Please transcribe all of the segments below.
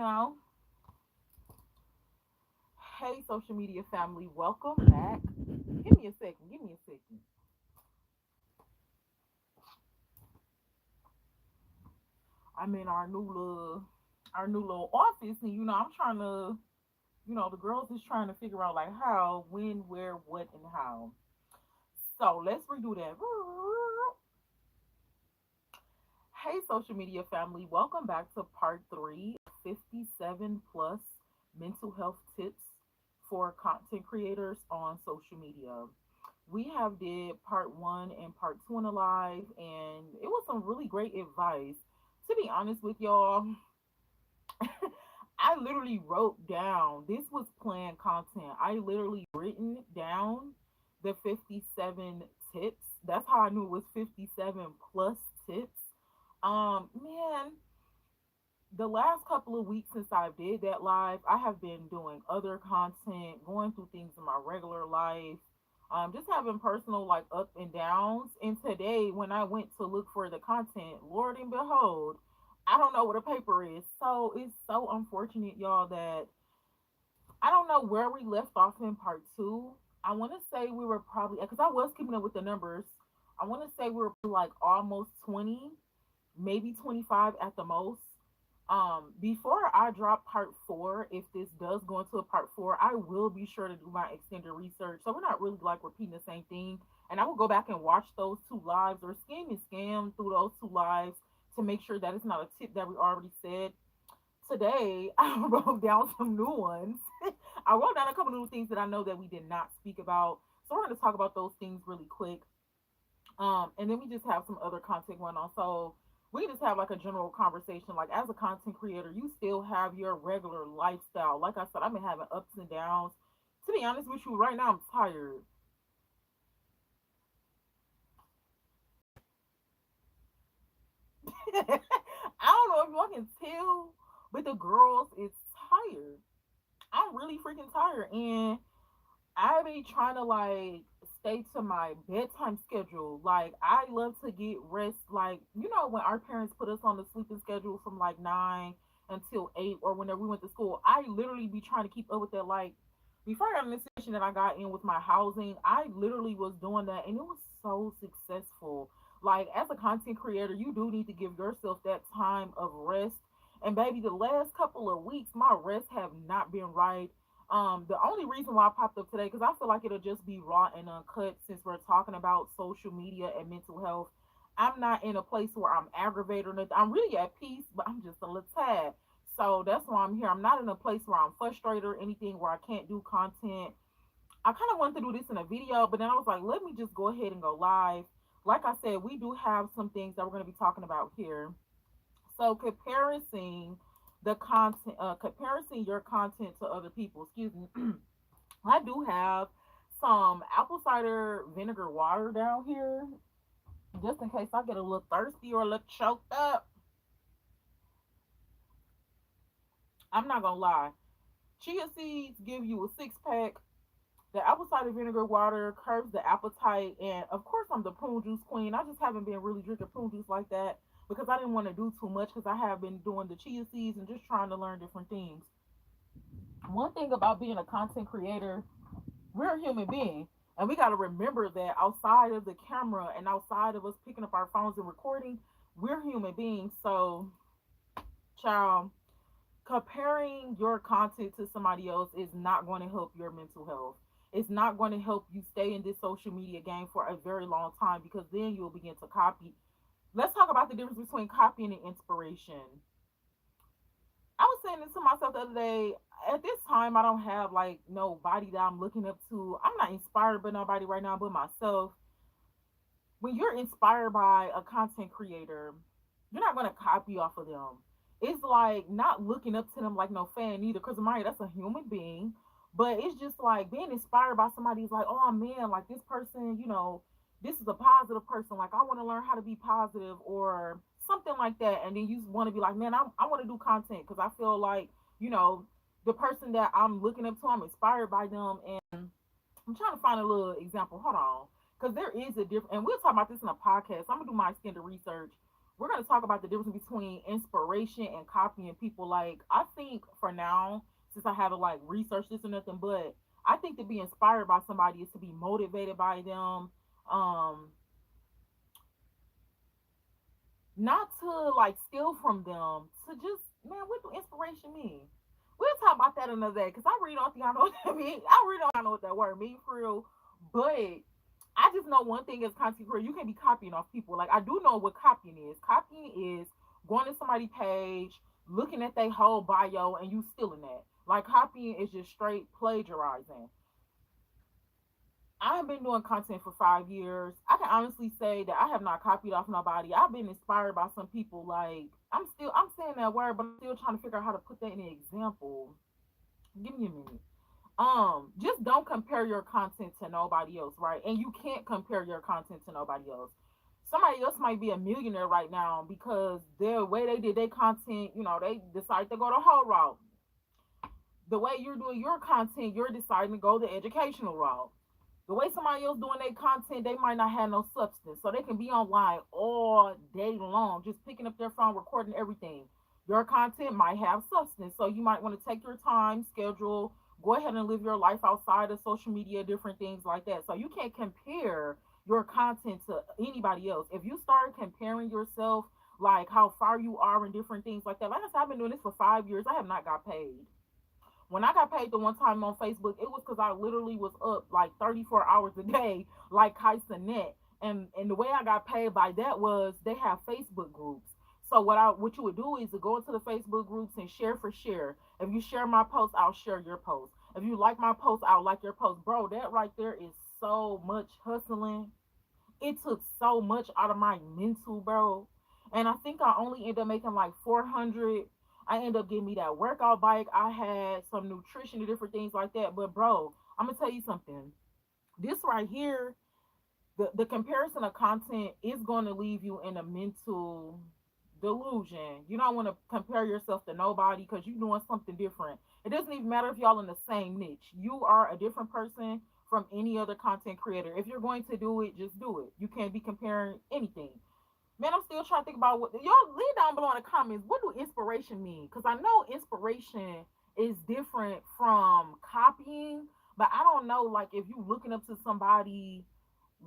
now. Hey, social media family, welcome back. Give me a second. Give me a second. I'm in our new little office, and I'm trying to, the girls is trying to figure out like how, when, where, what, and how. So let's redo that. Hey, social media family, welcome back to part three, 57 plus mental health tips for content creators on social media. We have did part one and part two in the live, and it was some really great advice. To be honest with y'all, I literally wrote down, this was planned content. I literally written down the 57 tips. That's how I knew it was 57 plus tips. Man, the last couple of weeks since I did that live, I have been doing other content, going through things in my regular life, just having personal like up and downs. And today, when I went to look for the content, Lord and behold, I don't know what a paper is. So it's so unfortunate, y'all, that I don't know where we left off in part two. I want to say we were probably, because I was keeping up with the numbers. I want to say we were like almost 20, maybe 25 at the most. Before I drop part four, if this does go into a part four, I will be sure to do my extended research. So we're not really like repeating the same thing. And I will go back and watch those two lives or skim and scam through those two lives to make sure that it's not a tip that we already said. Today, I wrote down some new ones. I wrote down a couple new things that I know that we did not speak about. So we're going to talk about those things really quick. And then we just have some other content going on. So we just have like a general conversation. Like as a content creator, you still have your regular lifestyle. Like I said, I've been having ups and downs. To be honest with you, right now I'm tired. I don't know if y'all can tell, but the girls is tired. I'm really freaking tired, and I be trying to like stay to my bedtime schedule. Like I love to get rest. Like when our parents put us on the sleeping schedule from like 9 until 8, or whenever we went to school, I literally be trying to keep up with that. Like before I got in this situation that I got in with my housing, I literally was doing that, and it was so successful. Like as a content creator, you do need to give yourself that time of rest. And baby, the last couple of weeks, my rest have not been right. The only reason why I popped up today, because I feel like it'll just be raw and uncut since we're talking about social media and mental health. I'm not in a place where I'm aggravated or nothing. I'm really at peace, but I'm just a little sad. So that's why I'm here. I'm not in a place where I'm frustrated or anything where I can't do content. I kind of wanted to do this in a video, but then I was like, let me just go ahead and go live. Like I said, we do have some things that we're going to be talking about here. So comparing your content to other people. Excuse me. I do have some apple cider vinegar water down here, just in case I get a little thirsty or a little choked up. I'm not gonna lie. Chia seeds give you a 6 pack. The apple cider vinegar water curbs the appetite, and of course, I'm the prune juice queen. I just haven't been really drinking prune juice like that because I didn't want to do too much because I have been doing the chia seeds and just trying to learn different things. One thing about being a content creator, we're a human being, and we got to remember that outside of the camera and outside of us picking up our phones and recording, we're human beings. So, child, comparing your content to somebody else is not going to help your mental health. It's not going to help you stay in this social media game for a very long time, because then you'll begin to copy. Let's talk about the difference between copying and inspiration. I was saying this to myself the other day. At this time, I don't have like nobody that I'm looking up to. I'm not inspired by nobody right now but myself. When you're inspired by a content creator, you're not gonna copy off of them. It's like not looking up to them like no fan either, because Maya, that's a human being. But it's just like being inspired by somebody is like, oh man, like this person, this is a positive person. Like I want to learn how to be positive or something like that. And then you want to be like, man, I want to do content because I feel like, you know, the person that I'm looking up to, I'm inspired by them. And I'm trying to find a little example. Hold on. Because there is a difference, and we'll talk about this in a podcast. I'm gonna do my extended research. we're going to talk about the difference between inspiration and copying people. Like, I think for now, since I haven't like researched this or nothing, but I think to be inspired by somebody is to be motivated by them. Um, Not to like steal from them, to just, man, what do inspiration mean? We'll talk about that another day because I really don't think I know what that means. I really don't know what that word means for real. But I just know one thing as content creator, you can't be copying off people. Like, I do know what copying is. Copying is going to somebody's page, looking at their whole bio, and you stealing that. Like, copying is just straight plagiarizing. I've been doing content for 5 years. I can honestly say that I have not copied off nobody. I've been inspired by some people. Like, I'm saying that word, but I'm still trying to figure out how to put that in an example. Give me a minute. Just don't compare your content to nobody else, right? And you can't compare your content to nobody else. Somebody else might be a millionaire right now because the way they did their content, they decided to go the whole route. The way you're doing your content, you're deciding to go the educational route. The way somebody else doing their content, they might not have no substance. So they can be online all day long, just picking up their phone, recording everything. Your content might have substance. So you might want to take your time, schedule, go ahead and live your life outside of social media, different things like that. So you can't compare your content to anybody else. If you start comparing yourself, like how far you are and different things like that, like I said, I've been doing this for 5 years. I have not got paid. When I got paid the one time on Facebook, it was because I literally was up like 34 hours a day, like Kaiser Net. And the way I got paid by that was they have Facebook groups. So what you would do is to go into the Facebook groups and share for share. If you share my post, I'll share your post. If you like my post, I'll like your post. Bro, that right there is so much hustling. It took so much out of my mental, bro. And I think I only ended up making like 400. I ended up getting me that workout bike. I had some nutrition and different things like that. But bro, I'm gonna tell you something. This right here, the comparison of content is going to leave you in a mental delusion. You don't want to compare yourself to nobody because you're doing something different. It doesn't even matter if y'all in the same niche. You are a different person from any other content creator. If you're going to do it, just do it. You can't be comparing anything. Man, I'm still trying to think about what y'all leave down below in the comments. What do inspiration mean? Because I know inspiration is different from copying, but I don't know. Like, if you looking up to somebody,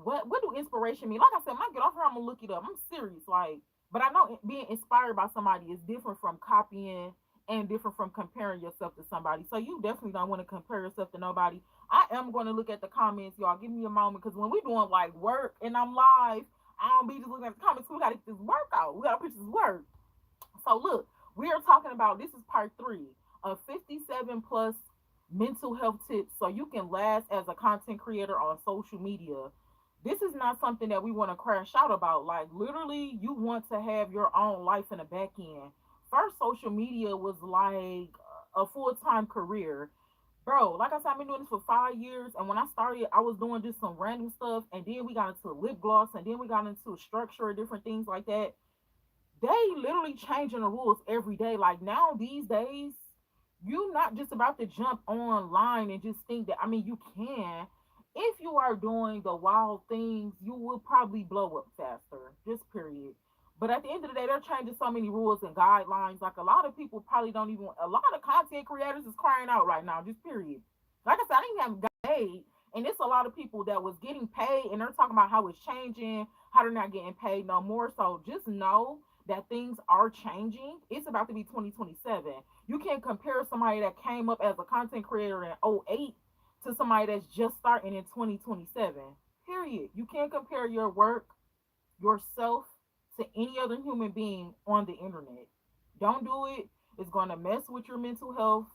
what do inspiration mean? Like I said, when I get off here, I'm gonna look it up. I'm serious. Like, but I know being inspired by somebody is different from copying and different from comparing yourself to somebody. So you definitely don't want to compare yourself to nobody. I am going to look at the comments, y'all. Give me a moment because when we're doing like work and I'm live, I don't be just looking at the comments. We gotta get this work out. We gotta push this work. So look, we are talking about this is part three of 57 plus mental health tips so you can last as a content creator on social media. This is not something that we want to crash out about. Like, literally, you want to have your own life in the back end. First, social media was like a full-time career. Bro, like I said, I've been doing this for 5 years, and when I started, I was doing just some random stuff, and then we got into lip gloss, and then we got into structure, different things like that. They literally changing the rules every day. Like, now these days, you not just about to jump online and just think that, I mean, you can. If you are doing the wild things, you will probably blow up faster. Just period. But at the end of the day, they're changing so many rules and guidelines. Like, a lot of people probably don't even. A lot of content creators is crying out right now. Just period. Like I said, I didn't have got paid, and it's a lot of people that was getting paid, and they're talking about how it's changing, how they're not getting paid no more. So just know that things are changing. It's about to be 2027. You can't compare somebody that came up as a content creator in '08 to somebody that's just starting in 2027. Period. You can't compare your work, yourself, to any other human being on the internet. Don't do it. It's going to mess with your mental health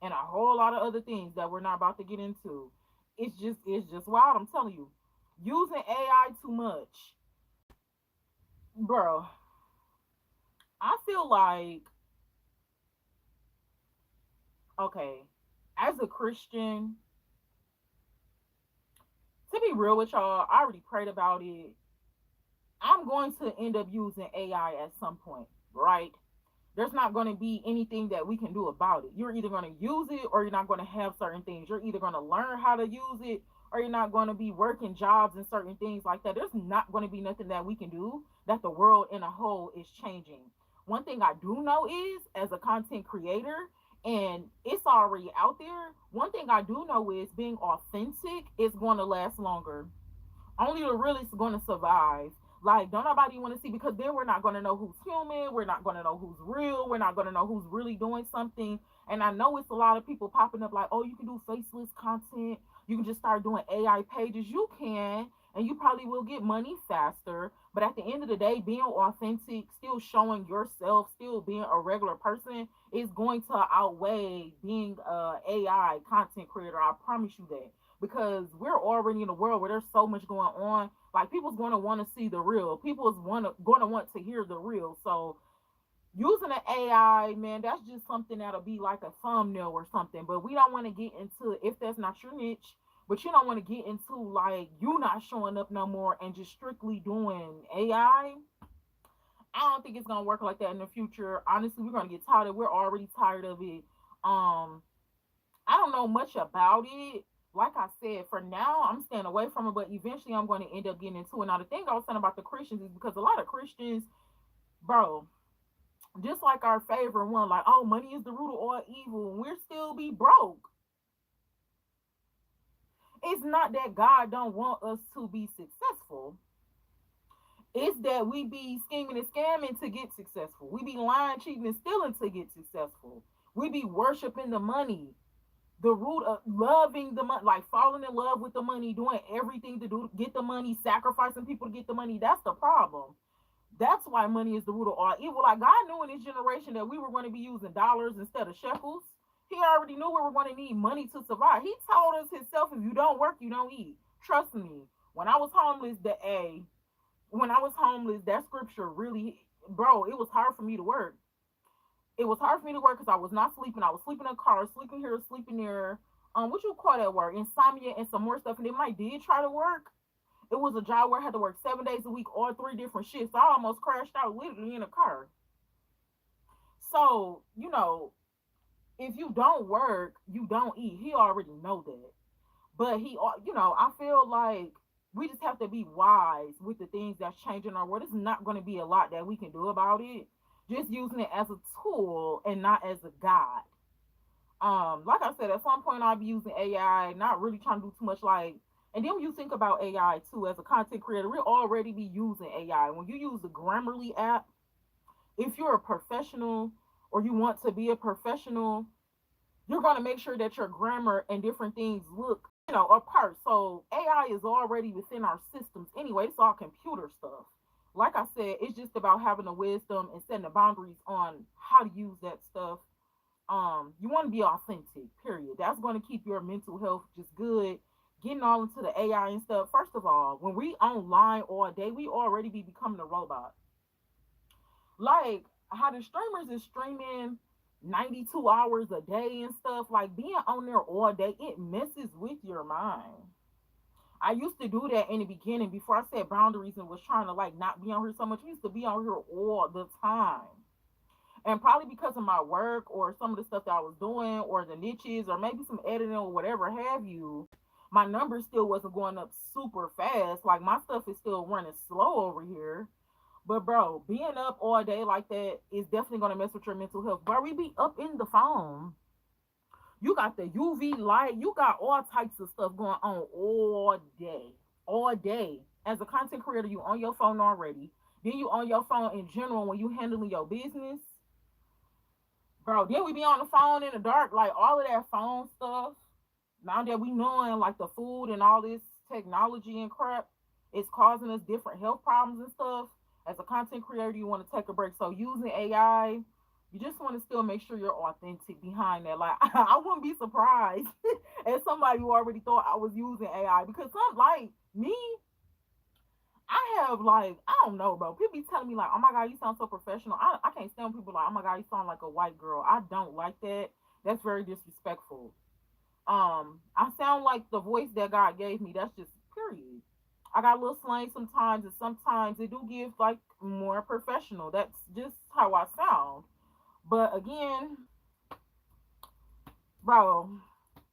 and a whole lot of other things that we're not about to get into. It's just wild. I'm telling you, using AI too much, bro. I feel like, okay, as a Christian, to be real with y'all, I already prayed about it. I'm going to end up using AI at some point, right? There's not going to be anything that we can do about it. You're either going to use it or you're not going to have certain things. You're either going to learn how to use it or you're not going to be working jobs and certain things like that. There's not going to be nothing that we can do that the world in a whole is changing. One thing I do know is, as a content creator, and it's already out there, one thing I do know is being authentic is going to last longer. Only the realest going to survive. Like, don't nobody want to see, because then we're not going to know who's human. We're not going to know who's real. We're not going to know who's really doing something. And I know it's a lot of people popping up like, oh, you can do faceless content. You can just start doing AI pages. You can, and you probably will get money faster. But at the end of the day, being authentic, still showing yourself, still being a regular person is going to outweigh being a AI content creator. I promise you that, because we're already in a world where there's so much going on. Like, people's going to want to see the real. People's going to want to hear the real. So using an AI, man, that's just something that'll be like a thumbnail or something. But we don't want to get into, if that's not your niche. But you don't want to get into like you not showing up no more and just strictly doing AI. I don't think it's gonna work like that in the future. Honestly, we're gonna get tired of it. We're already tired of it. Um, I don't know much about it. Like I said, for now, I'm staying away from it, but eventually I'm going to end up getting into it. Now, the thing I was saying about the Christians is because a lot of Christians, bro, just like our favorite one, like, oh, money is the root of all evil, and we're still be broke. It's not that God don't want us to be successful. It's that we be scheming and scamming to get successful. We be lying, cheating, and stealing to get successful. We be worshiping the money, the root of loving the money, like falling in love with the money, doing everything to do to get the money, sacrificing people to get the money. That's the problem. That's why money is the root of all evil. Like, God knew in this generation that we were going to be using dollars instead of shekels. He already knew we were going to need money to survive. He told us himself, if you don't work, you don't eat. Trust me. When I was homeless, when I was homeless, that scripture really, bro, it was hard for me to work. It was hard for me to work because I was not sleeping. I was sleeping in a car, sleeping here, sleeping there. What you call that word? Insomnia and some more stuff. And then I did try to work. It was a job where I had to work 7 days a week, all three different shifts. I almost crashed out literally in a car. So, if you don't work, you don't eat. He already know that. But I feel like we just have to be wise with the things that's changing our world. It's not going to be a lot that we can do about it. Just using it as a tool and not as a god. Like I said, at some point I'll be using AI, not really trying to do too much. Like, and then when you think about AI too, as a content creator, we'll already be using AI. When you use the Grammarly app, if you're a professional or you want to be a professional, you're going to make sure that your grammar and different things look, apart. So AI is already within our systems anyway. It's all computer stuff. Like I said, it's just about having the wisdom and setting the boundaries on how to use that stuff. You want to be authentic, period. That's going to keep your mental health just good. Getting all into the AI and stuff. First of all, when we online all day, we already be becoming a robot. Like, how the streamers is streaming 92 hours a day and stuff, like being on there all day, it messes with your mind. I used to do that in the beginning before I set boundaries and was trying to like not be on here so much. I used to be on here all the time. And probably because of my work or some of the stuff that I was doing or the niches or maybe some editing or whatever have you, my numbers still wasn't going up super fast. Like, my stuff is still running slow over here. But bro, being up all day like that is definitely gonna mess with your mental health. Bro, we be up in the phone. You got the UV light. You got all types of stuff going on all day. All day. As a content creator, you on your phone already. Then you on your phone in general when you handling your business. Bro, then we be on the phone in the dark, like all of that phone stuff. Now that we knowing like the food and all this technology and crap is causing us different health problems and stuff. As a content creator, you want to take a break. So using AI, you just want to still make sure you're authentic behind that. Like, I wouldn't be surprised as somebody who already thought I was using AI, because some like me, I have like, I don't know, bro. People be telling me like, oh my god, you sound so professional. I can't stand people like, oh my god, you sound like a white girl. I don't like that. That's very disrespectful. I sound like the voice that God gave me. That's just period. I got a little slang sometimes, and sometimes it do give like more professional. That's just how I sound. But again, bro,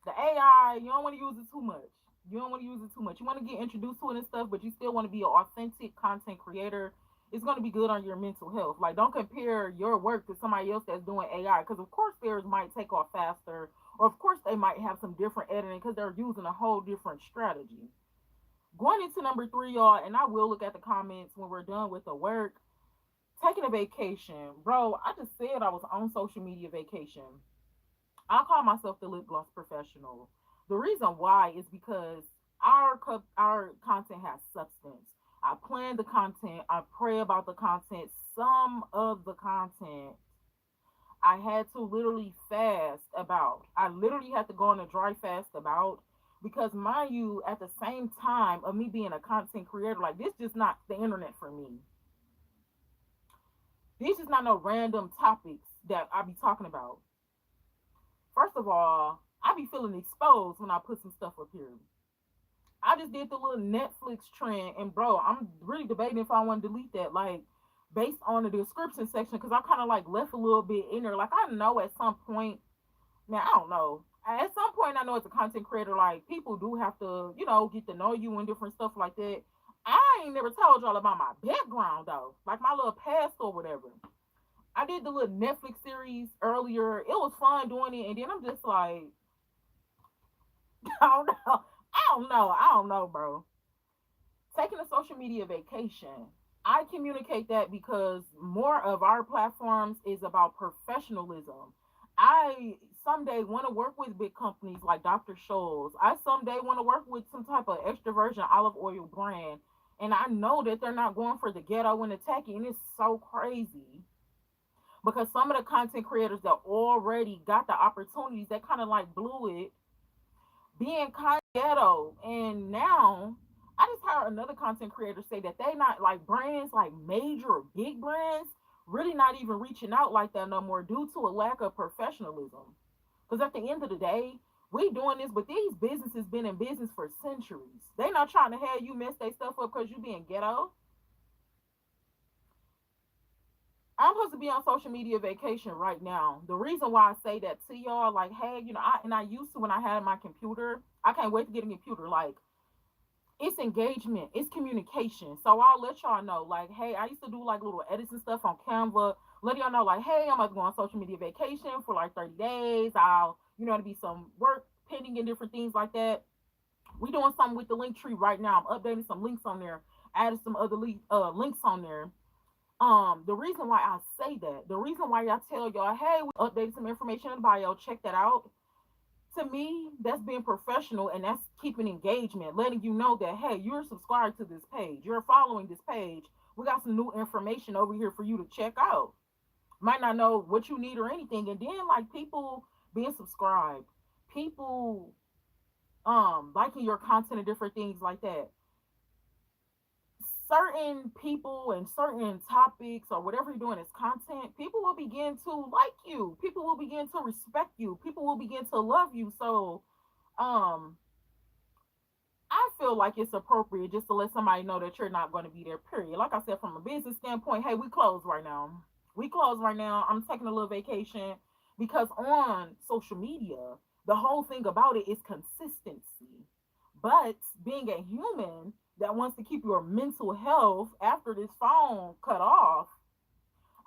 the AI, you don't want to use it too much. You don't want to use it too much. You want to get introduced to it and stuff, but you still want to be an authentic content creator. it's going to be good on your mental health. Like, don't compare your work to somebody else that's doing AI, because of course theirs might take off faster, or of course they might have some different editing because they're using a whole different strategy. Going into number three, y'all, and I will look at the comments when we're done with the work. Taking a vacation, bro. I just said I was on social media vacation. I call myself the lip gloss professional. The reason why is because our content has substance. I plan the content. I pray about the content. Some of the content I had to literally fast about. I literally had to go on a dry fast about, because mind you, at the same time of me being a content creator, like, this just not the internet for me. These just not no random topics that I be talking about. First of all, I be feeling exposed when I put some stuff up here. I just did the little Netflix trend, and bro, I'm really debating if I want to delete that, like, based on the description section, because I kind of like left a little bit in there. Like, I know at some point, now I don't know. At some point, I know as a content creator, like, people do have to, get to know you and different stuff like that. I ain't never told y'all about my background though, like my little past or whatever. I did the little Netflix series earlier. It was fun doing it, and then I'm just like, I don't know. I don't know, bro. Taking a social media vacation. I communicate that because more of our platforms is about professionalism. I someday want to work with big companies like Dr. Scholl's. I someday want to work with some type of extra virgin olive oil brand. And I know that they're not going for the ghetto and the tacky. And it's so crazy because some of the content creators that already got the opportunities, that kind of like blew it being kind of ghetto. And now I just heard another content creator say that they not like brands, like major or big brands, really not even reaching out like that no more due to a lack of professionalism. Because at the end of the day, we doing this, but these businesses been in business for centuries. They not trying to have you mess their stuff up because you being ghetto. I'm supposed to be on social media vacation right now. The reason why I say that to y'all, like, hey, I used to, when I had my computer, I can't wait to get a computer. Like, it's engagement, it's communication. So I'll let y'all know, like, hey, I used to do like little edits and stuff on Canva. Let y'all know, like, hey, I'm about to go on social media vacation for like 30 days. I'll, to be some work pending and different things like that. We doing something with the link tree right now. I'm updating some links on there, added some other links on there. The reason why I say that, the reason why I tell y'all, hey, we updated some information in the bio, check that out. To me, that's being professional, and that's keeping engagement, letting you know that, hey, you're subscribed to this page, you're following this page. We got some new information over here for you to check out. Might not know what you need or anything, and then like people being subscribed, people liking your content and different things like that. Certain people and certain topics or whatever you're doing as content, people will begin to like you. People will begin to respect you. People will begin to love you. So, um, I feel like it's appropriate just to let somebody know that you're not going to be there, period. Like I said, from a business standpoint, hey, we closed right now. We closed right now. I'm taking a little vacation because on social media, the whole thing about it is consistency. But being a human that wants to keep your mental health after this phone cut off,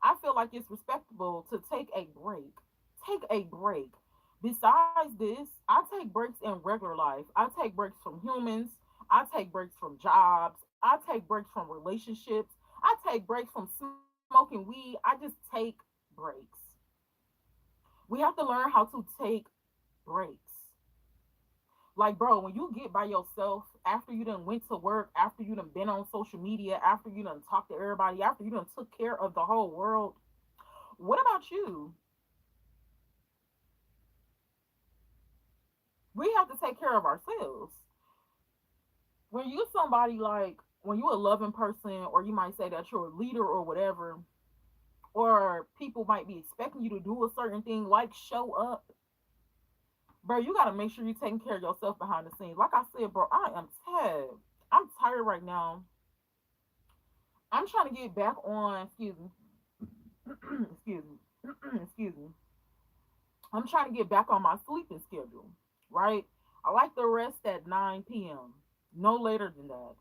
I feel like it's respectable to take a break. Take a break. Besides this, I take breaks in regular life. I take breaks from humans. I take breaks from jobs. I take breaks from relationships. I take breaks from smoking weed. I just take breaks. We have to learn how to take breaks. Like, bro, when you get by yourself, after you done went to work, after you done been on social media, after you done talked to everybody, after you done took care of the whole world, what about you? We have to take care of ourselves. When you somebody like, when you a loving person, or you might say that you're a leader or whatever, or people might be expecting you to do a certain thing, like show up, bro, you gotta make sure you're taking care of yourself behind the scenes. Like I said, bro, I am tired. I'm tired right now. I'm trying to get back on, excuse me, excuse me, excuse me. I'm trying to get back on my sleeping schedule, right? I like to rest at 9 p.m., no later than that.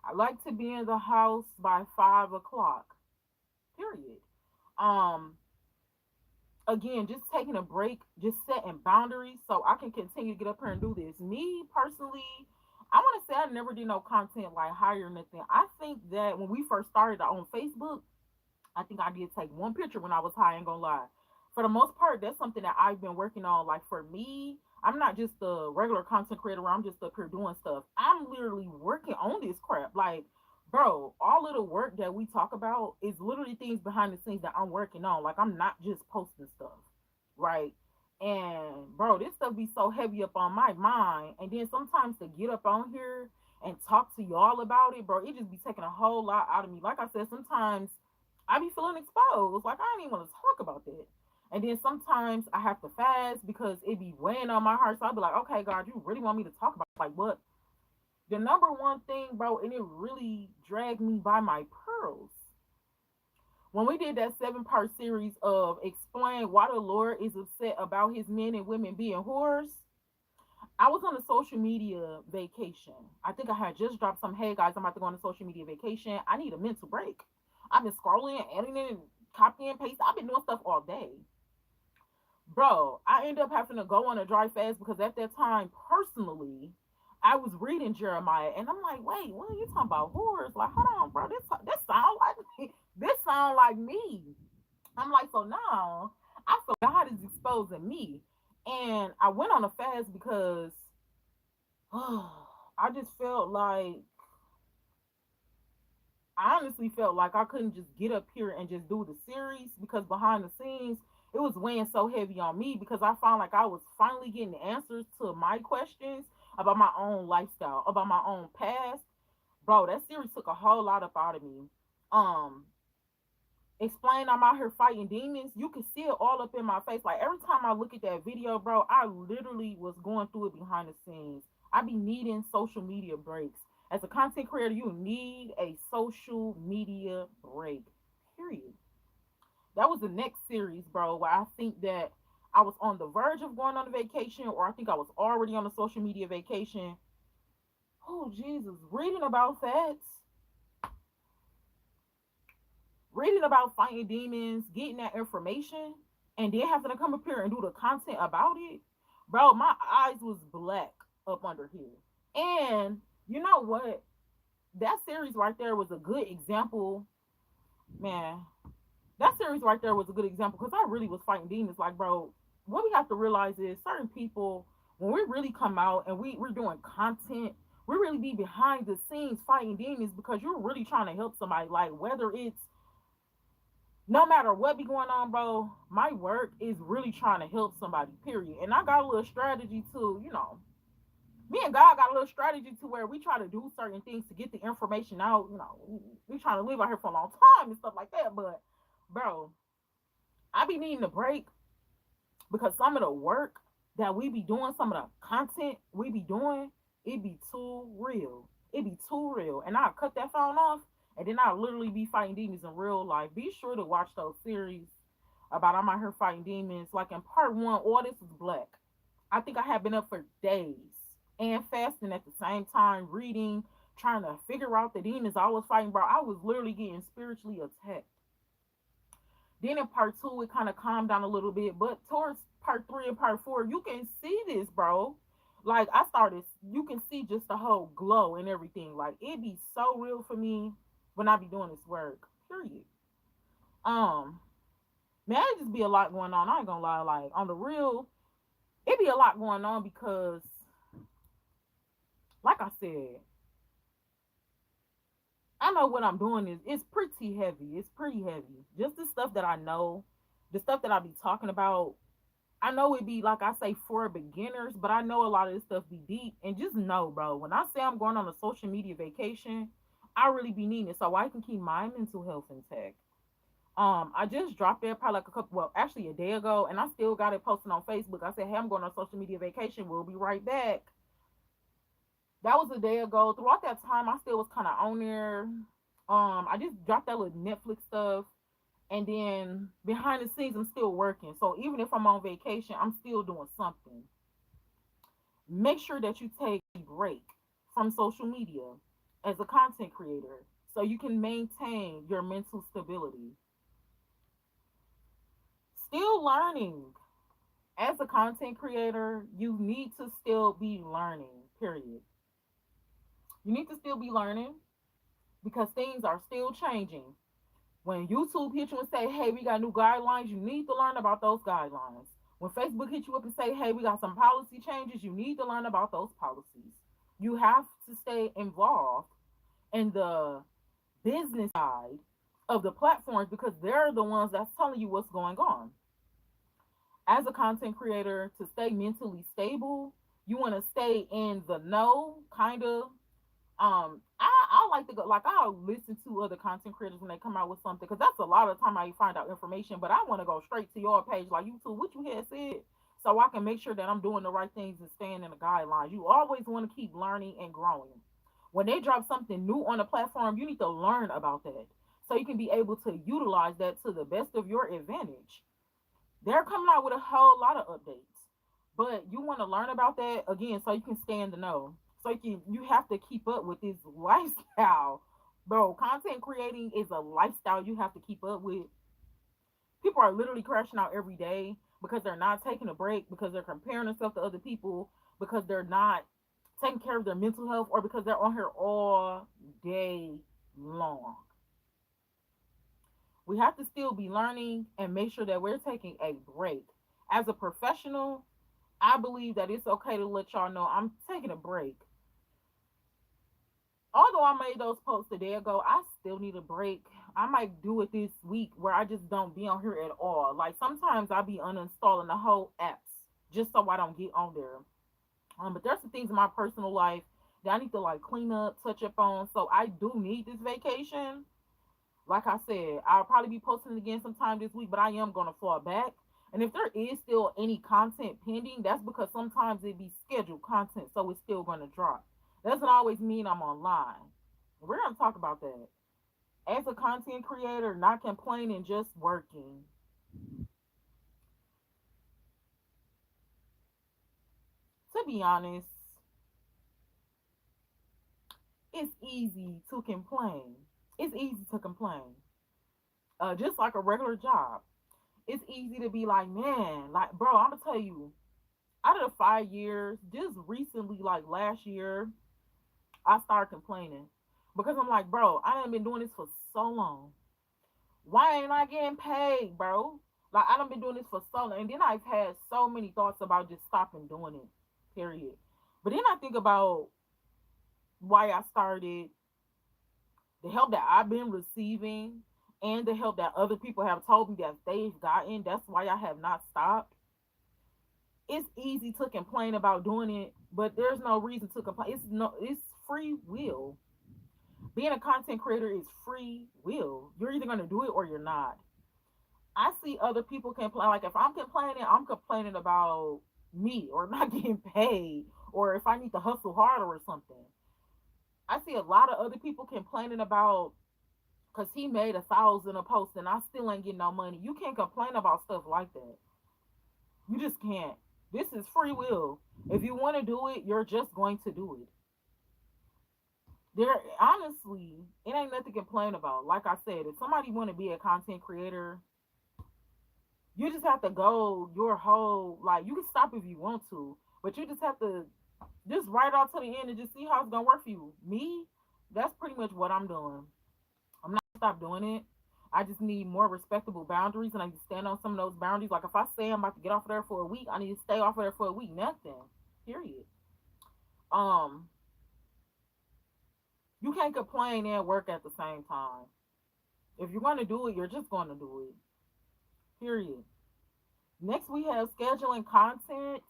I like to be in the house by 5 o'clock. Period. Um, Again, just taking a break, just setting boundaries so I can continue to get up here and do this. Me personally, I want to say I never did no content like higher or nothing. I think that when we first started on Facebook, I think I did take one picture when I was high, ain't gonna lie. For the most part, that's something that I've been working on. Like for me, I'm not just a regular content creator where I'm just up here doing stuff. I'm literally working on this crap. Like, bro, all of the work that we talk about is literally things behind the scenes that I'm working on. Like, I'm not just posting stuff, right? And bro, this stuff be so heavy up on my mind. And then sometimes to get up on here and talk to y'all about it, bro, it just be taking a whole lot out of me. Like I said, sometimes I be feeling exposed. Like I don't even want to talk about that. And then sometimes I have to fast because it be weighing on my heart. So I'll be like, okay, God, you really want me to talk about like what? The number one thing, bro, and it really dragged me by my pearls. When we did that 7-part series of explain why the Lord is upset about his men and women being whores, I was on a social media vacation. I think I had just dropped some, hey guys, I'm about to go on a social media vacation. I need a mental break. I've been scrolling, editing, copying, and pasting. I've been doing stuff all day. Bro, I ended up having to go on a dry fast because at that time, personally, I was reading Jeremiah and I'm like, wait, what are you talking about? Whores? Like, hold on, bro. This sound like me. This sound like me. I'm like, so now I feel like God is exposing me. And I went on a fast because I just felt like I honestly felt like I couldn't just get up here and just do the series because behind the scenes it was weighing so heavy on me because I found like I was finally getting answers to my questions about my own lifestyle, about my own past. Bro, that series took a whole lot up out of me. Um, Explain I'm out here fighting demons, you can see it all up in my face. Like every time I look at that video, bro, I literally was going through it behind the scenes. I be needing social media breaks. As a content creator, you need a social media break. Period. That was the next series, bro, where I think that I was on the verge of going on a vacation, or I think I was already on a social media vacation. Oh Jesus, reading about fighting demons, getting that information, and then having to come up here and do the content about it, bro, my eyes was black up under here. And you know what? That series right there was a good example, man. That series right there was a good example because I really was fighting demons. Like, bro, what we have to realize is certain people, when we really come out and we're doing content, we really be behind the scenes fighting demons because you're really trying to help somebody. Like, whether it's no matter what be going on, bro, my work is really trying to help somebody, period. And I got a little strategy to, me and God got a little strategy to where we try to do certain things to get the information out. We trying to live out here for a long time and stuff like that. But, bro, I be needing a break because some of the work that we be doing, some of the content we be doing, it be too real. It be too real. And I'll cut that phone off and then I'll literally be fighting demons in real life. Be sure to watch those series about I'm out here fighting demons. Like in part one, all this is black. I think I have been up for days and fasting at the same time, reading, trying to figure out the demons I was fighting, bro. I was literally getting spiritually attacked. Then in part two, it kind of calmed down a little bit, but towards part three and part four, you can see this, bro. Like I started, you can see just the whole glow and everything. Like it be so real for me when I be doing this work. Period. Um, Man, it just be a lot going on. I ain't gonna lie. Like on the real, it be a lot going on because, like I said, I know what I'm doing is it's pretty heavy. It's pretty heavy. Just the stuff that I know, the stuff that I be talking about. I know it be like I say for beginners, but I know a lot of this stuff be deep. And just know, bro, when I say I'm going on a social media vacation, I really be needing it so I can keep my mental health intact. I just dropped it probably like actually a day ago, and I still got it posted on Facebook. I said, hey, I'm going on a social media vacation. We'll be right back. That was a day ago. Throughout that time, I still was kind of on there. I just dropped that little Netflix stuff. And then behind the scenes, I'm still working. So even if I'm on vacation, I'm still doing something. Make sure that you take a break from social media as a content creator so you can maintain your mental stability. Still learning. As a content creator, you need to still be learning, period. You need to still be learning because things are still changing. When YouTube hit you and say, hey, we got new guidelines, you need to learn about those guidelines. When Facebook hit you up and say, hey, we got some policy changes, you need to learn about those policies. You have to stay involved in the business side of the platforms because they're the ones that's telling you what's going on. As a content creator, to stay mentally stable, you want to stay in the know, kind of. I like to go, like, I'll listen to other content creators when they come out with something because that's a lot of time I find out information. But I want to go straight to your page, like YouTube, what you had said, so I can make sure that I'm doing the right things and staying in the guidelines. You always want to keep learning and growing. When they drop something new on the platform, you need to learn about that so you can be able to utilize that to the best of your advantage. They're coming out with a whole lot of updates, but you want to learn about that again so you can stay in the know. So you have to keep up with this lifestyle, bro. Content creating is a lifestyle you have to keep up with. People are literally crashing out every day because they're not taking a break, because they're comparing themselves to other people, because they're not taking care of their mental health, or because they're on here all day long. We have to still be learning and make sure that we're taking a break. As a professional, I believe that it's okay to let y'all know I'm taking a break. Although I made those posts a day ago, I still need a break. I might do it this week where I just don't be on here at all. Like sometimes I be uninstalling the whole apps just so I don't get on there. But there's some things in my personal life that I need to like clean up, touch up on. So I do need this vacation. Like I said, I'll probably be posting it again sometime this week, but I am gonna fall back. And if there is still any content pending, that's because sometimes it be scheduled content, so it's still gonna drop. That doesn't always mean I'm online. We're gonna talk about that. As a content creator, not complaining, just working. To be honest, it's easy to complain. It's easy to complain. Just like a regular job. It's easy to be like, man, like, bro, I'm gonna tell you, out of the 5 years, just recently, like last year, I started complaining because I'm like, bro, I done been doing this for so long. Why ain't I getting paid, bro? Like I done been doing this for so long, and then I've had so many thoughts about just stopping doing it. Period. But then I think about why I started, the help that I've been receiving, and the help that other people have told me that they've gotten. That's why I have not stopped. It's easy to complain about doing it, but there's no reason to complain. It's free will. Being a content creator is free will. You're either gonna do it or you're not. I see other people complain. Like if I'm complaining about me or not getting paid, or if I need to hustle harder or something. I see a lot of other people complaining about because he made 1,000 a post and I still ain't getting no money. You can't complain about stuff like that. You just can't. This is free will. If you want to do it, you're just going to do it. There, honestly, it ain't nothing to complain about. Like I said, if somebody want to be a content creator, you just have to go your whole, like you can stop if you want to, but you just have to just write out to the end and just see how it's gonna work for you. Me, that's pretty much what I'm doing. I'm not gonna stop doing it. I just need more respectable boundaries, and I need to stand on some of those boundaries. Like if I say I'm about to get off of there for a week, I need to stay off of there for a week. Nothing. Period. Um, you can't complain and work at the same time. If you're gonna do it, you're just gonna do it. Period. Next, we have scheduling content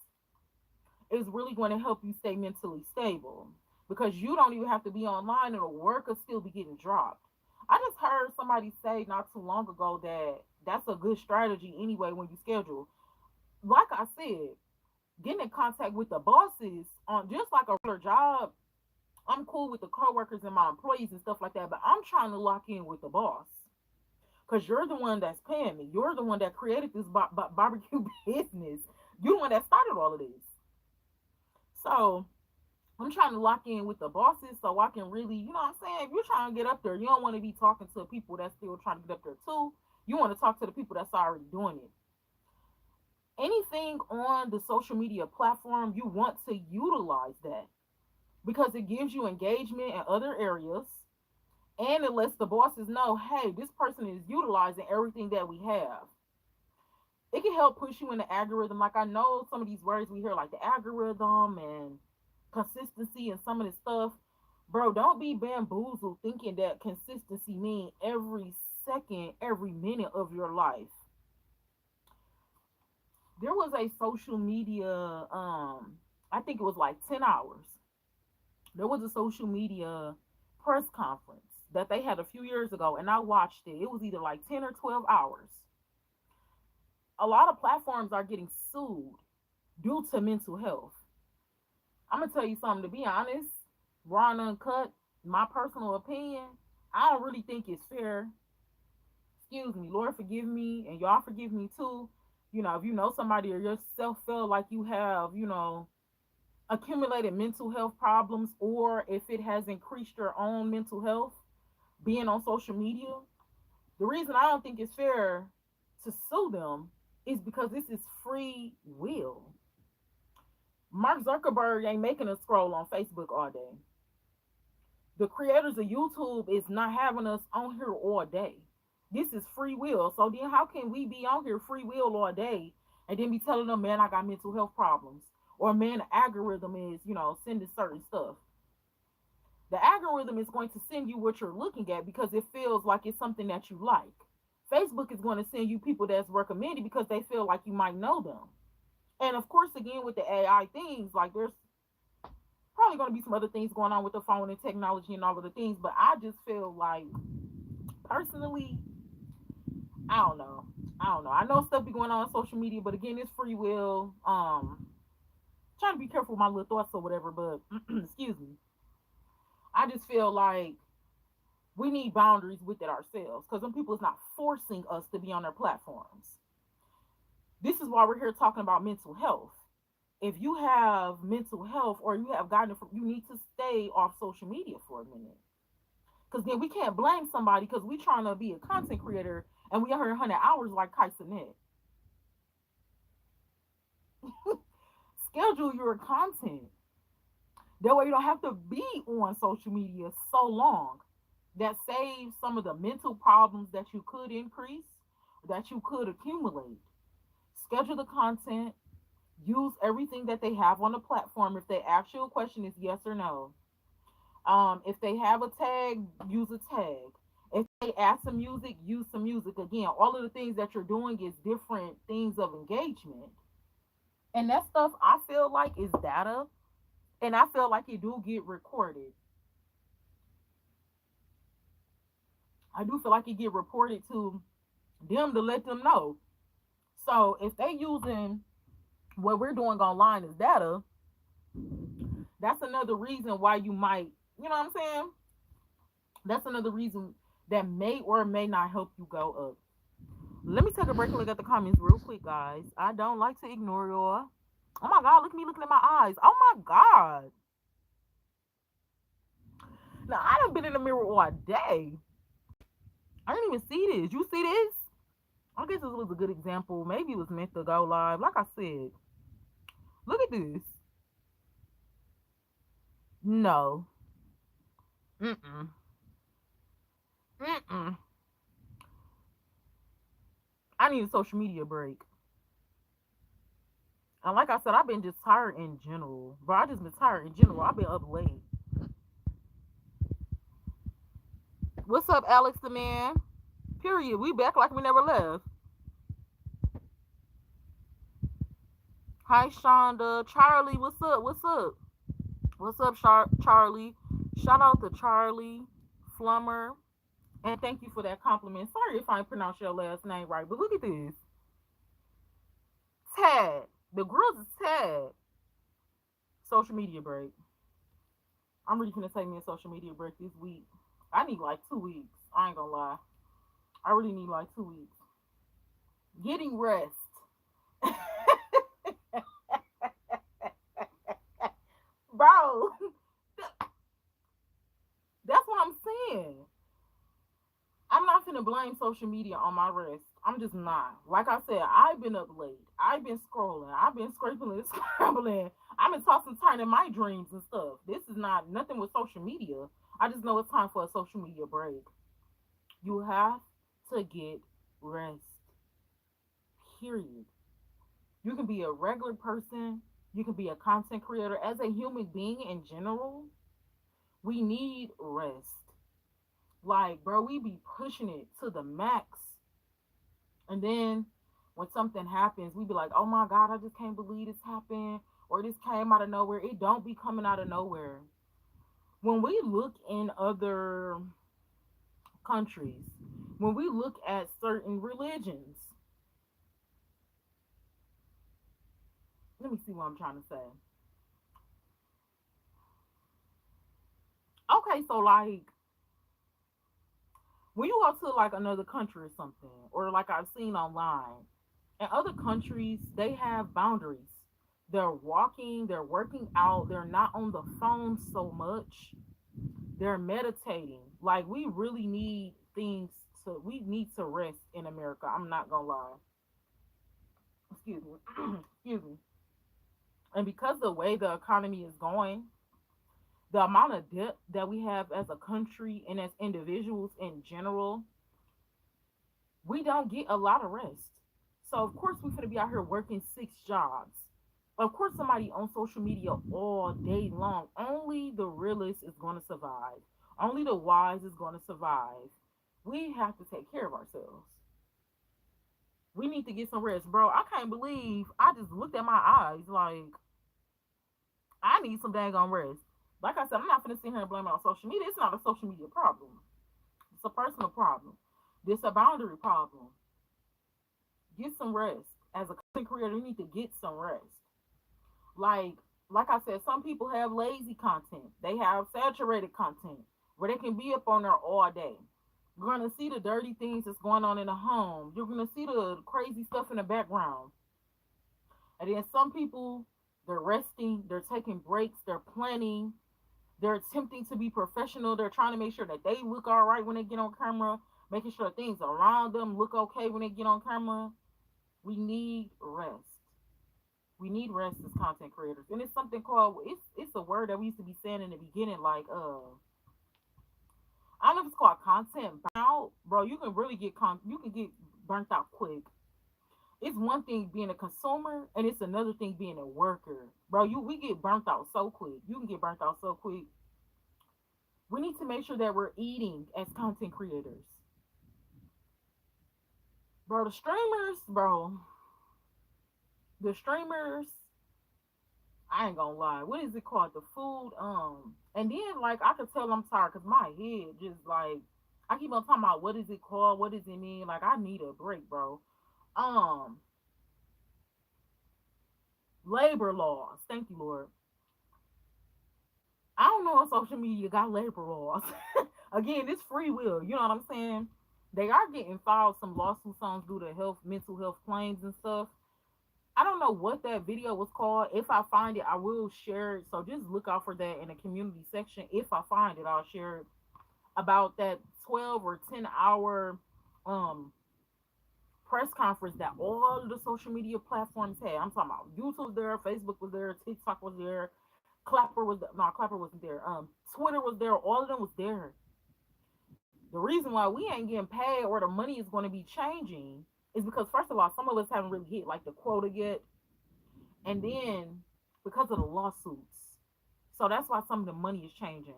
is really going to help you stay mentally stable because you don't even have to be online and the work will still be getting dropped. I just heard somebody say not too long ago that that's a good strategy anyway when you schedule. Like I said, getting in contact with the bosses on just like a regular job. I'm cool with the coworkers and my employees and stuff like that, but I'm trying to lock in with the boss because you're the one that's paying me. You're the one that created this barbecue business. You're the one that started all of this. So I'm trying to lock in with the bosses so I can really, you know what I'm saying? If you're trying to get up there, you don't want to be talking to people that's still trying to get up there too. You want to talk to the people that's already doing it. Anything on the social media platform, you want to utilize that because it gives you engagement in other areas and it lets the bosses know, hey, this person is utilizing everything that we have. It can help push you in the algorithm. Like I know some of these words we hear, like the algorithm and consistency and some of this stuff. Bro, don't be bamboozled thinking that consistency means every second, every minute of your life. There was a social media, I think it was like 10 hours. There was a social media press conference that they had a few years ago, and I watched it. It was either like 10 or 12 hours. A lot of platforms are getting sued due to mental health. I'm gonna tell you something. To be honest, raw and uncut, my personal opinion, I don't really think it's fair. Excuse me, Lord forgive me, and y'all forgive me too. If you know somebody or yourself feel like you have, accumulated mental health problems, or if it has increased your own mental health, being on social media, the reason I don't think it's fair to sue them is because this is free will. Mark Zuckerberg ain't making us scroll on Facebook all day. The creators of YouTube is not having us on here all day. This is free will. So then how can we be on here free will all day and then be telling them, man, I got mental health problems? Or man, the algorithm is, sending certain stuff. The algorithm is going to send you what you're looking at because it feels like it's something that you like. Facebook is going to send you people that's recommended because they feel like you might know them. And of course, again, with the AI things, like there's probably going to be some other things going on with the phone and technology and all of the things, but I just feel like personally, I don't know. I don't know. I know stuff be going on social media, but again, it's free will. Trying to be careful with my little thoughts or whatever, but excuse me. I just feel like we need boundaries with it ourselves because some people is not forcing us to be on their platforms. This is why we're here talking about mental health. If you have mental health or you have gotten it from, you need to stay off social media for a minute. Because then we can't blame somebody because we trying to be a content creator and we are here 100 hours like Kaisanet. Schedule your content. That way you don't have to be on social media so long. That saves some of the mental problems that you could increase, that you could accumulate. Schedule the content. Use everything that they have on the platform. If they ask you a question, it's yes or no. If they have a tag, use a tag. If they add some music, use some music. Again, all of the things that you're doing is different things of engagement. And that stuff I feel like is data. And I feel like it do get recorded. I do feel like it get reported to them to let them know. So if they using what we're doing online as data, that's another reason why you might, you know what I'm saying? That's another reason that may or may not help you go up. Let me take a break and look at the comments real quick, guys. I don't like to ignore y'all. Oh my God, look at me looking at my eyes. Oh my God. Now, I done been in the mirror all day. I didn't even see this. You see this? I guess this was a good example. Maybe it was meant to go live. Like I said, look at this. No. Mm-mm. Mm-mm. I need a social media break. And like I said, I've been just tired in general. Bro, I just been tired in general. I've been up late. What's up, Alex the man? Period. We back like we never left. Hi, Shonda. Charlie, what's up? What's up? What's up, Charlie? Shout out to Charlie Flummer. And thank you for that compliment. Sorry if I ain't pronounced your last name right, but look at this. Tad. The girls is Tad. Social media break. I'm really gonna take me a social media break this week. I need like 2 weeks. I ain't gonna lie. I really need like 2 weeks. Getting rest. Bro, that's what I'm saying. I'm not gonna blame social media on my rest. I'm just not. Like I said, I've been up late. I've been scrolling. I've been scraping and scrambling. I've been tossing turning my dreams and stuff. This is not nothing with social media. I just know it's time for a social media break. You have to get rest. Period. You can be a regular person. You can be a content creator. As a human being in general, we need rest. Like, bro, we be pushing it to the max. And then when something happens, we be like, oh my God, I just can't believe this happened. Or this came out of nowhere. It don't be coming out of nowhere. When we look in other countries, when we look at certain religions, let me see what I'm trying to say. Okay, so like when you go to like another country or something, or like I've seen online, in other countries, they have boundaries. They're walking, they're working out, they're not on the phone so much. They're meditating. Like we really need things to we need to rest in America. I'm not gonna lie. Excuse me. Excuse me. And because the way the economy is going, the amount of debt that we have as a country and as individuals in general, we don't get a lot of rest. So of course we're gonna be out here working 6 jobs. Of course somebody on social media all day long. Only the realest is gonna survive. Only the wise is gonna survive. We have to take care of ourselves. We need to get some rest, bro. I can't believe I just looked at my eyes like I need some daggone rest. Like I said, I'm not gonna sit here and blame it on social media. It's not a social media problem. It's a personal problem. This a boundary problem. Get some rest. As a content creator, you need to get some rest. Like like I said, some people have lazy content. They have saturated content where they can be up on there all day. You're gonna see the dirty things that's going on in the home. You're gonna see the crazy stuff in the background. And then some people, they're resting, they're taking breaks, they're planning, they're attempting to be professional. They're trying to make sure that they look all right when they get on camera, making sure things around them look okay when they get on camera. We need rest. We need rest as content creators. And it's something called it's a word that we used to be saying in the beginning, like I don't know if it's called content burnout. Bro, you can really you can get burnt out quick. It's one thing being a consumer and it's another thing being a worker. Bro, we get burnt out so quick. You can get burnt out so quick. We need to make sure that we're eating as content creators. Bro, the streamers, I ain't gonna lie. What is it called? The food, and then like I could tell I'm tired because my head just like I keep on talking about what is it called, what does it mean? Like I need a break, bro. Um, labor laws. Thank you, Lord. I don't know if social media got labor laws. Again, it's free will. You know what I'm saying? They are getting filed some lawsuits on due to mental health claims and stuff. I don't know what that video was called. If I find it, I will share it. So just look out for that in the community section. If I find it, I'll share it about that 12 or 10 hour um press conference that all of the social media platforms had. I'm talking about YouTube was there, Facebook was there, TikTok was there, Clapper was no Clapper wasn't there. Twitter was there. All of them was there. The reason why we ain't getting paid or the money is going to be changing is because first of all, some of us haven't really hit like the quota yet, and then because of the lawsuits. So that's why some of the money is changing.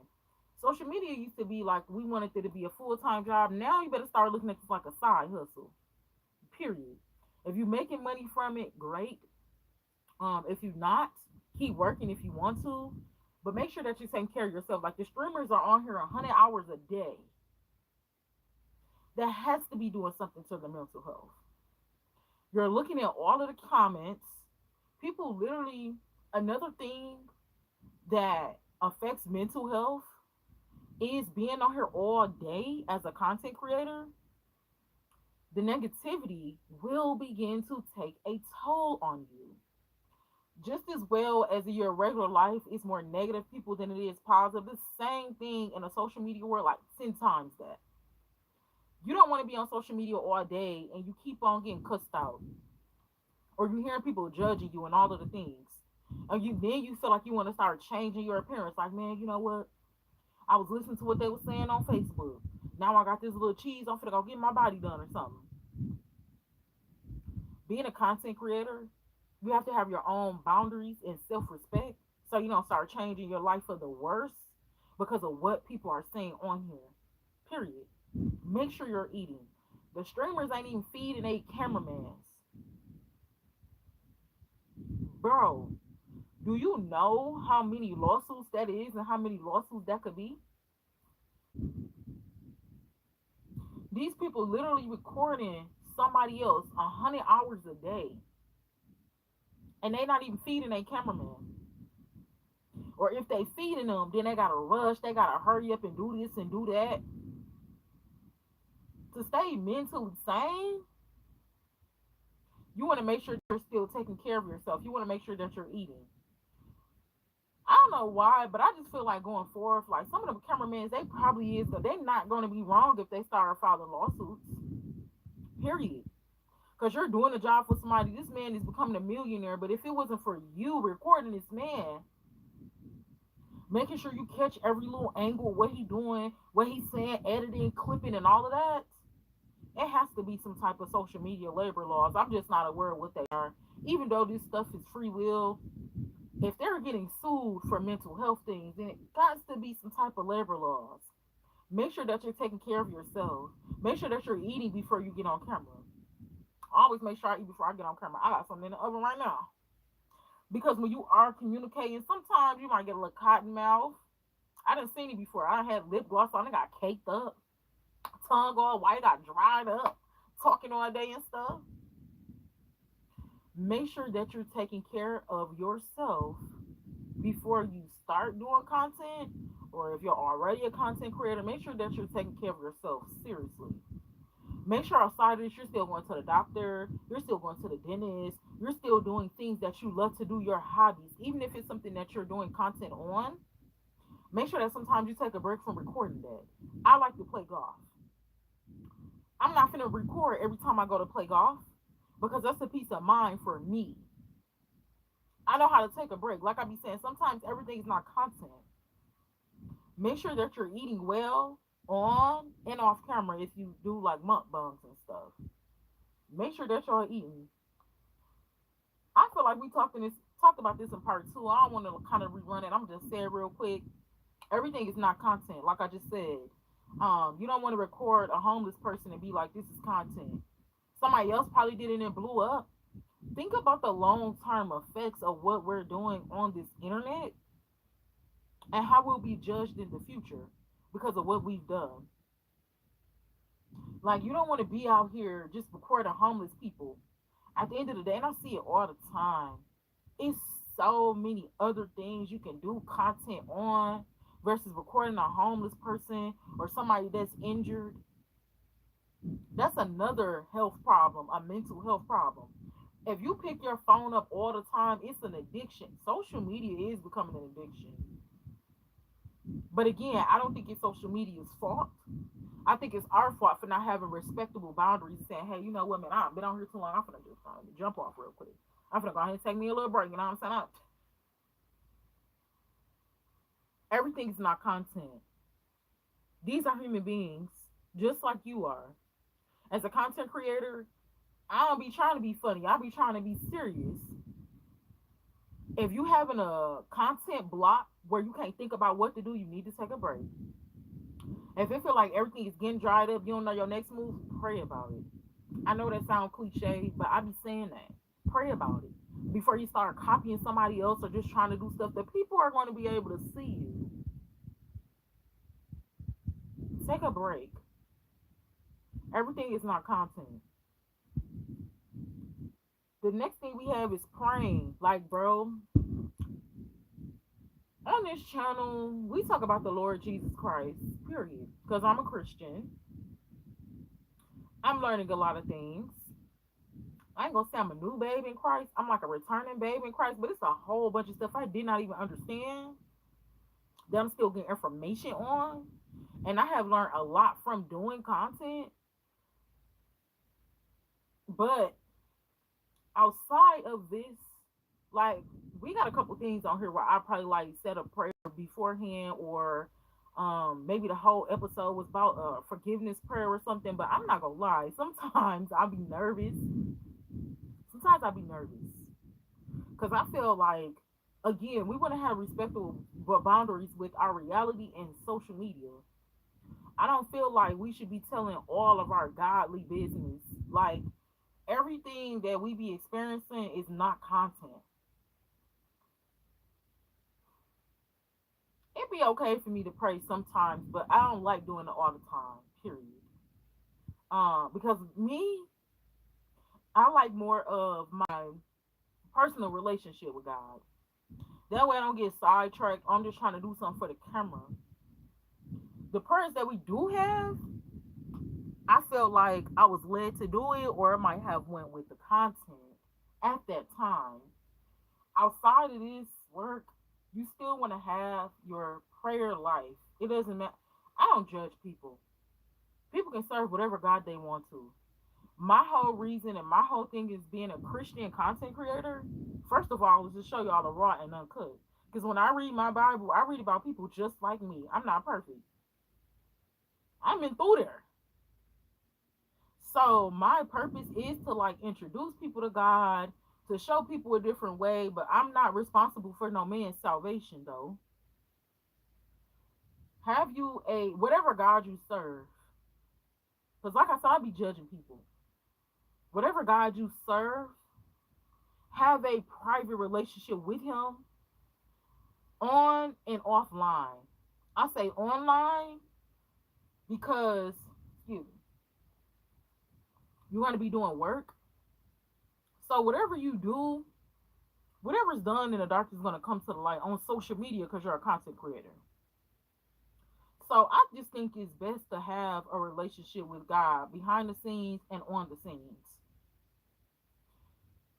Social media used to be like we wanted it to be a full time job. Now you better start looking at this like a side hustle. Period. If you're making money from it, great. If you're not, keep working if you want to, but make sure that you're taking care of yourself. Like the streamers are on here 100 hours a day. That has to be doing something to the mental health. You're looking at all of the comments. People literally, another thing that affects mental health is being on here all day as a content creator. The negativity will begin to take a toll on you. Just as well as in your regular life, it's more negative people than it is positive. The same thing in a social media world, like 10 times that. You don't want to be on social media all day and you keep on getting cussed out, or you hearing people judging you and all of the things. And you feel like you want to start changing your appearance. Like, man, you know what? I was listening to what they were saying on Facebook. Now I got this little cheese. I'm finna go get my body done or something. Being a content creator, you have to have your own boundaries and self respect, so you don't start changing your life for the worse because of what people are saying on here. Period. Make sure you're eating. The streamers ain't even feeding eight cameramans. Bro, do you know how many lawsuits that is and how many lawsuits that could be? These people literally recording somebody else 100 hours a day, and they not even feeding a cameraman. Or if they feeding them, then they gotta rush, they gotta hurry up and do this and do that to stay mentally sane. You want to make sure you're still taking care of yourself. You want to make sure that you're eating. I don't know why, but I just feel like going forward, like some of the cameramen, they probably is, they're not going to be wrong if they start filing lawsuits. Period. Because you're doing a job for somebody. This man is becoming a millionaire, but if it wasn't for you recording this man, making sure you catch every little angle, what he doing, what he's saying, editing, clipping, and all of that, it has to be some type of social media labor laws. I'm just not aware of what they are. Even though this stuff is free will, if they're getting sued for mental health things, then it got to be some type of labor laws. Make sure that you're taking care of yourself. Make sure that you're eating before you get on camera. I always make sure I eat before I get on camera. I got something in the oven right now. Because when you are communicating, sometimes you might get a little cotton mouth. I done seen it before. I had lip gloss on, it got caked up, tongue all white, got dried up, talking all day and stuff. Make sure that you're taking care of yourself before you start doing content, or if you're already a content creator, make sure that you're taking care of yourself seriously. Make sure outside of this, you're still going to the doctor, you're still going to the dentist, you're still doing things that you love to do, your hobbies, even if it's something that you're doing content on. Make sure that sometimes you take a break from recording that. I like to play golf. I'm not going to record every time I go to play golf because that's a peace of mind for me. I know how to take a break. Like I be saying, sometimes everything's not content. Make sure that you're eating well on and off camera if you do like mukbangs and stuff. Make sure that you're eating. I feel like we talked about this in part two. I don't want to kind of rerun it. I'm just saying real quick. Everything is not content, like I just said. You don't want to record a homeless person and be like, this is content. Somebody else probably did it and blew up. Think about the long term effects of what we're doing on this internet and how we'll be judged in the future because of what we've done. Like, you don't want to be out here just recording homeless people. At the end of the day, and I see it all the time, it's so many other things you can do content on versus recording a homeless person or somebody that's injured. That's another health problem, a mental health problem. If you pick your phone up all the time, it's an addiction. Social media is becoming an addiction. But again, I don't think it's social media's fault. I think it's our fault for not having respectable boundaries, saying, hey, you know what, man, I've been on here too long. I'm gonna just jump off real quick. I'm gonna go ahead and take me a little break. You know what I'm saying? Everything's not content. These are human beings, just like you are. As a content creator, I don't be trying to be funny. I be trying to be serious. If you having a content block where you can't think about what to do, you need to take a break. If it feel like everything is getting dried up, you don't know your next move, pray about it. I know that sounds cliche, but I be saying that. Pray about it. Before you start copying somebody else or just trying to do stuff that people are going to be able to see you. Take a break. Everything is not content. The next thing we have is praying. Like, bro, on this channel, we talk about the Lord Jesus Christ, period. Because I'm a Christian. I'm learning a lot of things. I ain't gonna say I'm a new babe in Christ. I'm like a returning babe in Christ, but it's a whole bunch of stuff I did not even understand that I'm still getting information on. And I have learned a lot from doing content. But outside of this, like we got a couple things on here where I probably like set a prayer beforehand, or maybe the whole episode was about forgiveness prayer or something. But I'm not gonna lie, sometimes I'll be nervous. Sometimes I'll be nervous because I feel like, again, we want to have respectable boundaries with our reality and social media. I don't feel like we should be telling all of our godly business. Like, everything that we be experiencing is not content. It'd be okay for me to pray sometimes, but I don't like doing it all the time. Period. Because me, I like more of my personal relationship with God. That way, I don't get sidetracked. I'm just trying to do something for the camera. The prayers that we do have, I felt like I was led to do it, or it might have went with the content at that time. Outside of this work, you still want to have your prayer life. It doesn't matter. I don't judge people. People can serve whatever God they want to. My whole reason and my whole thing is being a Christian content creator. First of all, is to show y'all the raw and uncut. Because when I read my Bible, I read about people just like me. I'm not perfect. I've been through there. So my purpose is to like introduce people to God, to show people a different way, but I'm not responsible for no man's salvation though. Have you a whatever God you serve? Because like I said, I be judging people. Whatever God you serve, have a private relationship with Him on and offline. I say online because excuse me, you're going to be doing work. So whatever you do, whatever's done in the dark is going to come to the light on social media because you're a content creator. So I just think it's best to have a relationship with God behind the scenes and on the scenes.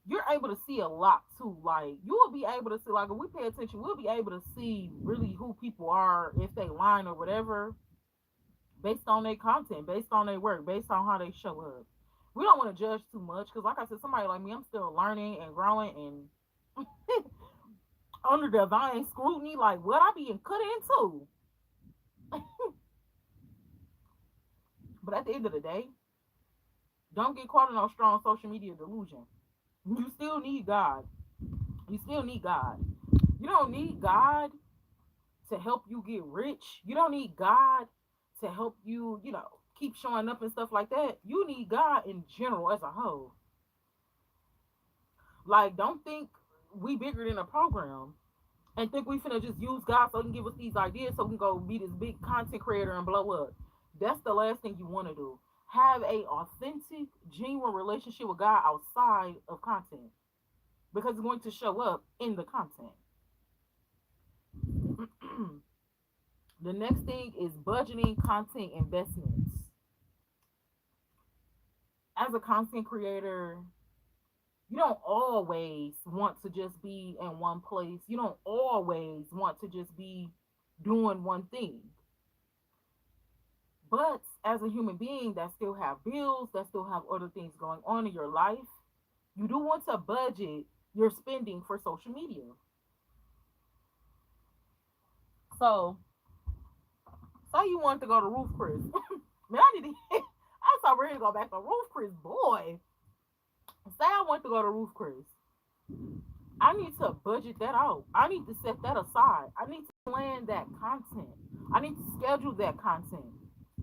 You're able to see a lot too. Like you will be able to see, like if we pay attention, we'll be able to see really who people are, if they lying or whatever, based on their content, based on their work, based on how they show up. We don't want to judge too much because, like I said, somebody like me, I'm still learning and growing and under divine scrutiny. Like what I be cut into. But at the end of the day, don't get caught in no strong social media delusion. You still need God. You still need God. You don't need God to help you get rich. You don't need God to help you, keep showing up and stuff like that. You need God in general as a whole. Like, don't think we bigger than a program and think we finna just use God so he can give us these ideas so we can go be this big content creator and blow up. That's the last thing you want to do. Have a authentic, genuine relationship with God outside of content because it's going to show up in the content. The next thing is budgeting content investments. As a content creator, you don't always want to just be in one place. You don't always want to just be doing one thing. But as a human being that still have bills, that still have other things going on in your life, you do want to budget your spending for social media. So, say you want to go to Roof Chris. Man, I need to. I'm so ready to go back to Roof Chris, boy. Say I want to go to Roof Chris. I need to budget that out. I need to set that aside. I need to plan that content. I need to schedule that content.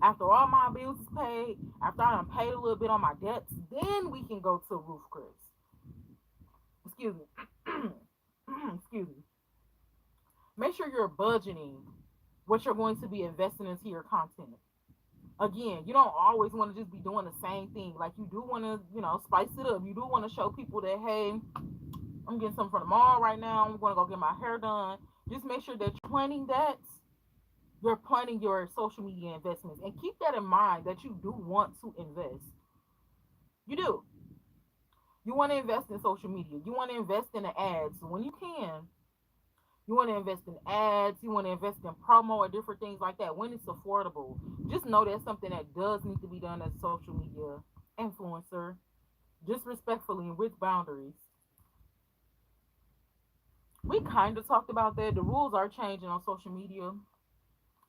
After all my bills is paid, after I done paid a little bit on my debts, then we can go to Roof Chris. Excuse me. Excuse me. Make sure you're budgeting what you're going to be investing into your content. Again, you don't always want to just be doing the same thing. Like you do want to, spice it up. You do want to show people that, hey, I'm getting something from the mall right now. I'm going to go get my hair done. Just make sure that you're planning that. You're planning your social media investments. And keep that in mind that you do want to invest. You do. You want to invest in social media. You want to invest in the ads when you can. You want to invest in ads. You want to invest in promo or different things like that when it's affordable. Just know that's something that does need to be done as a social media influencer. disrespectfully and with boundaries. We kind of talked about that. The rules are changing on social media.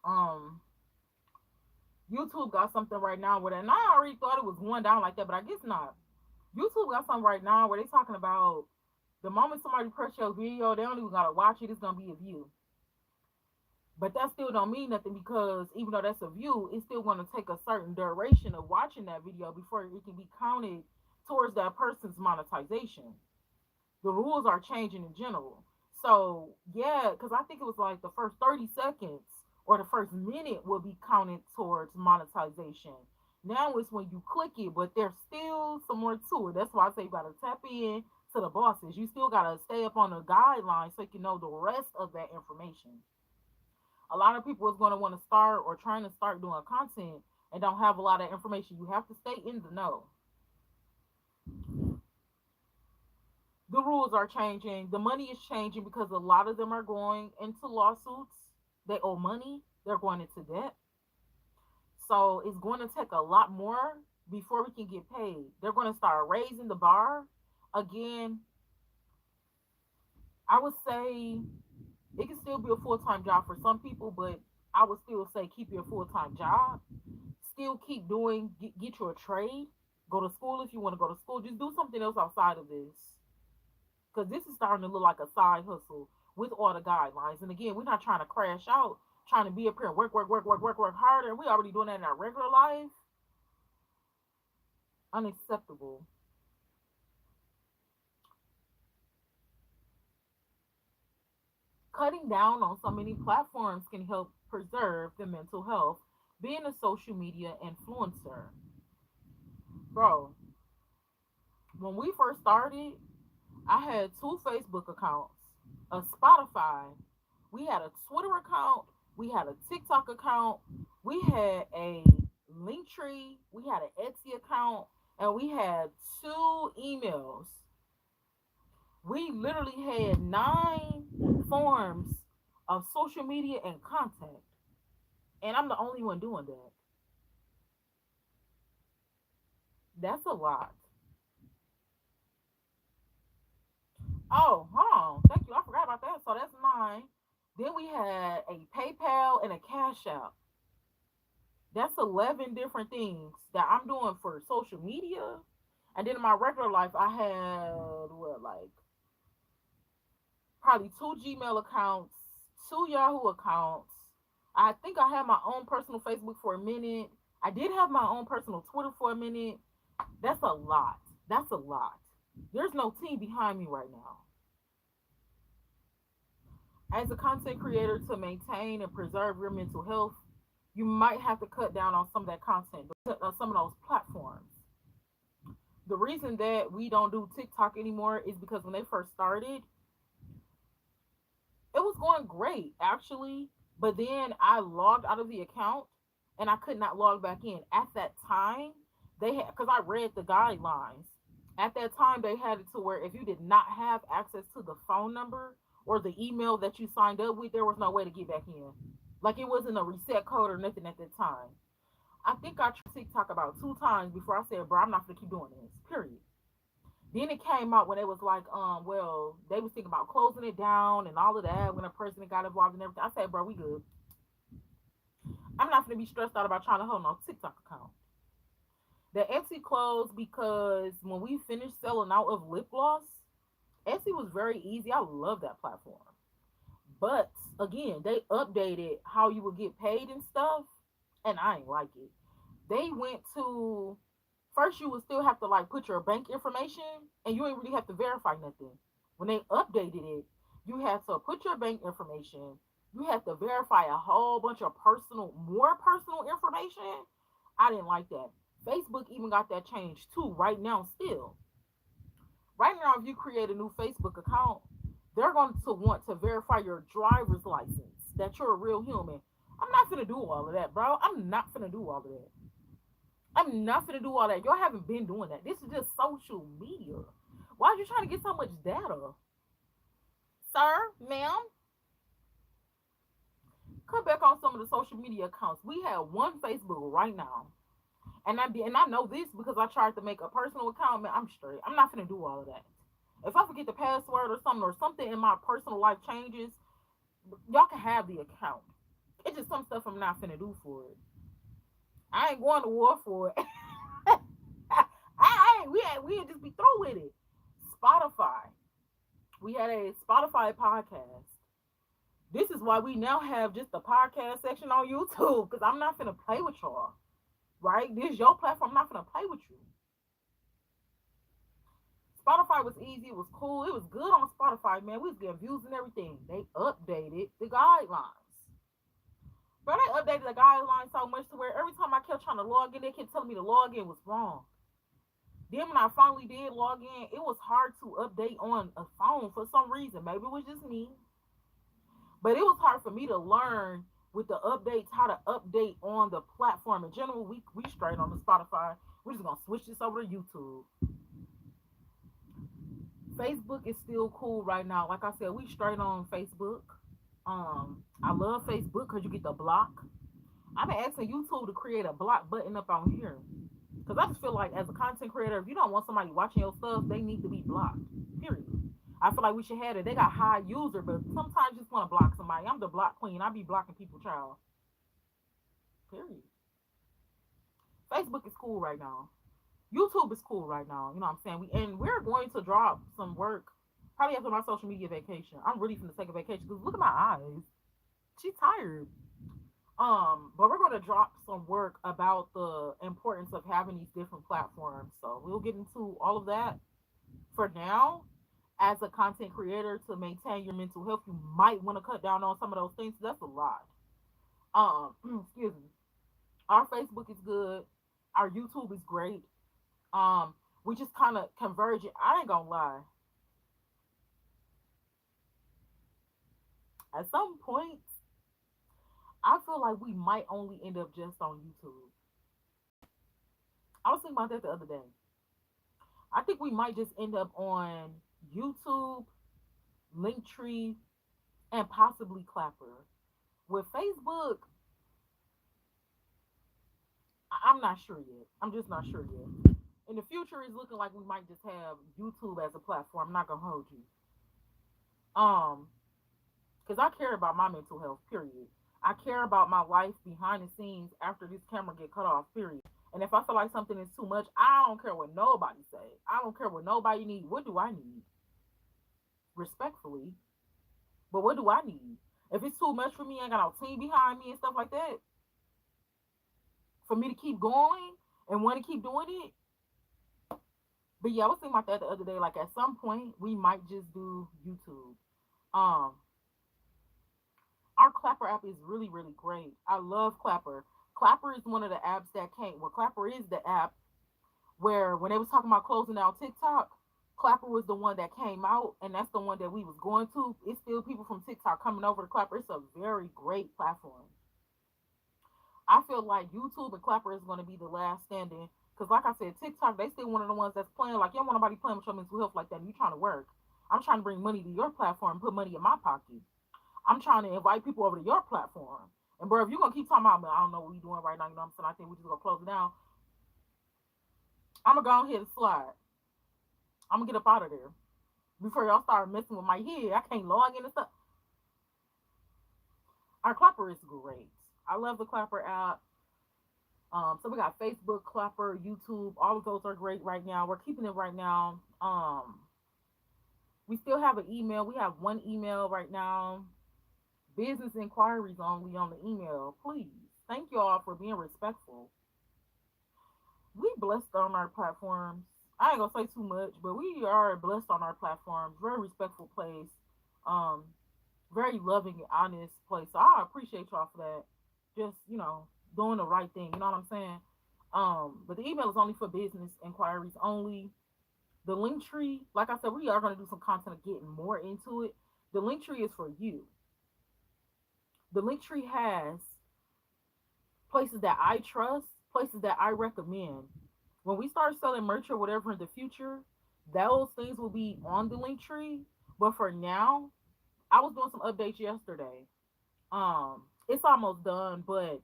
Um, YouTube got something right now where, and I already thought it was going down like that, but I guess not. YouTube got something right now where they talking about the moment somebody press your video, they don't even gotta watch it. It's gonna be a view. But that still don't mean nothing because even though that's a view, it's still going to take a certain duration of watching that video before it can be counted towards that person's monetization. The rules are changing in general. So yeah, because I think it was like the first 30 seconds or the first minute will be counted towards monetization. Now it's when you click it, but there's still some more to it. That's why I say you gotta tap in to the bosses. You still gotta stay up on the guidelines so you can know the rest of that information. A lot of people is going to want to start or trying to start doing content and don't have a lot of information. You have to stay in the know. The rules are changing. The money is changing because a lot of them are going into lawsuits. They owe money. They're going into debt. So it's going to take a lot more before we can get paid. They're going to start raising the bar. Again, I would say it can still be a full time job for some people, but I would still say keep your full time job. Still keep doing, get you a trade. Go to school if you want to go to school. Just do something else outside of this. Because this is starting to look like a side hustle with all the guidelines. And again, we're not trying to crash out, trying to be up here and work harder. We already doing that in our regular life. Unacceptable. Cutting down on so many platforms can help preserve the mental health. Being a social media influencer, bro, when we first started, I had two Facebook accounts, a Spotify, we had a Twitter account, we had a TikTok account, we had a Linktree, we had an Etsy account, and we had two emails. We literally had 9 forms of social media and contact, and I'm the only one doing that. That's a lot. Oh, hold on. Thank you. I forgot about that. So that's 9. Then we had a PayPal and a Cash App. That's 11 different things that I'm doing for social media. And then in my regular life, I had what, like probably 2 Gmail accounts, 2 Yahoo accounts. I think I had my own personal Facebook for a minute. I did have my own personal Twitter for a minute. That's a lot. That's a lot. There's no team behind me right now. As a content creator, to maintain and preserve your mental health, you might have to cut down on some of that content, on some of those platforms. The reason that we don't do TikTok anymore is because when they first started, it was going great actually, but then I logged out of the account and I could not log back in. At that time, they had, because I read the guidelines. At that time, they had it to where if you did not have access to the phone number or the email that you signed up with, there was no way to get back in. Like it wasn't a reset code or nothing at that time. I think I tried TikTok about 2 times before I said, bro, I'm not gonna keep doing this. Period. Then it came out when it was like, well, they was thinking about closing it down and all of that when a president got involved and everything. I said, bro, we good. I'm not gonna be stressed out about trying to hold no TikTok account. The Etsy closed because when we finished selling out of lip gloss, Etsy was very easy. I love that platform. But again, they updated how you would get paid and stuff, and I ain't like it. They went to first you would still have to like put your bank information and you ain't really have to verify nothing. When they updated it, you had to put your bank information, you had to verify a whole bunch of more personal information. I didn't like that. Facebook even got that changed too right now still. Right now, if you create a new Facebook account, they're going to want to verify your driver's license that you're a real human. I'm not gonna do all of that, bro. I'm not gonna do all of that. I'm not gonna do all that. Y'all haven't been doing that. This is just social media. Why are you trying to get so much data? Sir, ma'am, come back on some of the social media accounts. We have one Facebook right now, And I know this because I tried to make a personal account. Man, I'm straight. I'm not gonna do all of that. If I forget the password or something in my personal life changes, y'all can have the account. It's just some stuff I'm not finna do for it. I ain't going to war for it. I ain't. We had just be through with it. Spotify. We had a Spotify podcast. This is why we now have just the podcast section on YouTube because I'm not finna play with y'all. Right? This is your platform. I'm not finna play with you. Spotify was easy. It was cool. It was good on Spotify, man. We was getting views and everything. They updated the guidelines. But they updated the guidelines so much to where every time I kept trying to log in, they kept telling me the login was wrong. Then when I finally did log in, it was hard to update on a phone for some reason. Maybe it was just me, but it was hard for me to learn with the updates how to update on the platform. In general, we straight on the Spotify. We're just gonna switch this over to YouTube. Facebook is still cool right now. Like I said, we straight on Facebook. I love Facebook because you get the block. I've been asking YouTube to create a block button up on here. Because I just feel like as a content creator, if you don't want somebody watching your stuff, they need to be blocked. Period. I feel like we should have it. They got high user, but sometimes you just want to block somebody. I'm the block queen. I be blocking people, child. Period. Facebook is cool right now. YouTube is cool right now. You know what I'm saying? We're going to drop some work probably after my social media vacation. I'm really finna take a vacation because look at my eyes. She's tired. But we're gonna drop some work about the importance of having these different platforms. So we'll get into all of that. For now, as a content creator, to maintain your mental health, you might want to cut down on some of those things. That's a lot. Excuse me. Our Facebook is good. Our YouTube is great. Um, we just kind of converge. I ain't gonna lie. At some point, I feel like we might only end up just on YouTube. I was thinking about that the other day. I think we might just end up on YouTube, Linktree, and possibly Clapper. With Facebook, I'm not sure yet. I'm just not sure yet. In the future, it's looking like we might just have YouTube as a platform. I'm not gonna hold you. Um, because I care about my mental health. Period. I care about my life behind the scenes after this camera get cut off. Period. And if I feel like something is too much, I don't care what nobody say. I don't care what nobody need. What do I need? Respectfully, but what do I need? If it's too much for me, I got no team behind me and stuff like that, for me to keep going and want to keep doing it. But yeah, I was thinking about that the other day. Like at some point, we might just do YouTube. Um, our Clapper app is really, really great. I love Clapper. Clapper is one of the apps that came. Well, Clapper is the app where when they was talking about closing down TikTok, Clapper was the one that came out, and that's the one that we was going to. It's still people from TikTok coming over to Clapper. It's a very great platform. I feel like YouTube and Clapper is going to be the last standing. Because, like I said, TikTok, they still one of the ones that's playing. Like, you don't want nobody playing with your mental health like that. And you trying to work. I'm trying to bring money to your platform, put money in my pocket. I'm trying to invite people over to your platform. And, bro, if you're going to keep talking about, I don't know what you're doing right now, you know what I'm saying? I think we just going to close it down. I'm going to go ahead and slide. I'm going to get up out of there before y'all start messing with my head. I can't log in and stuff. Our Clapper is great. I love the Clapper app. So we got Facebook, Clapper, YouTube. All of those are great right now. We're keeping it right now. We still have an email. We have one email right now. Business inquiries only on the email. Please. Thank y'all for being respectful. We blessed on our platforms. I ain't gonna say too much, but we are blessed on our platforms. Very respectful place. Um, very loving and honest place. So I appreciate y'all for that. Just, doing the right thing. You know what I'm saying? But the email is only for business inquiries only. The link tree, like I said, we are gonna do some content of getting more into it. The link tree is for you. The link tree has places that I trust, places that I recommend. When we start selling merch or whatever in the future, those things will be on the link tree. But for now, I was doing some updates yesterday. It's almost done, but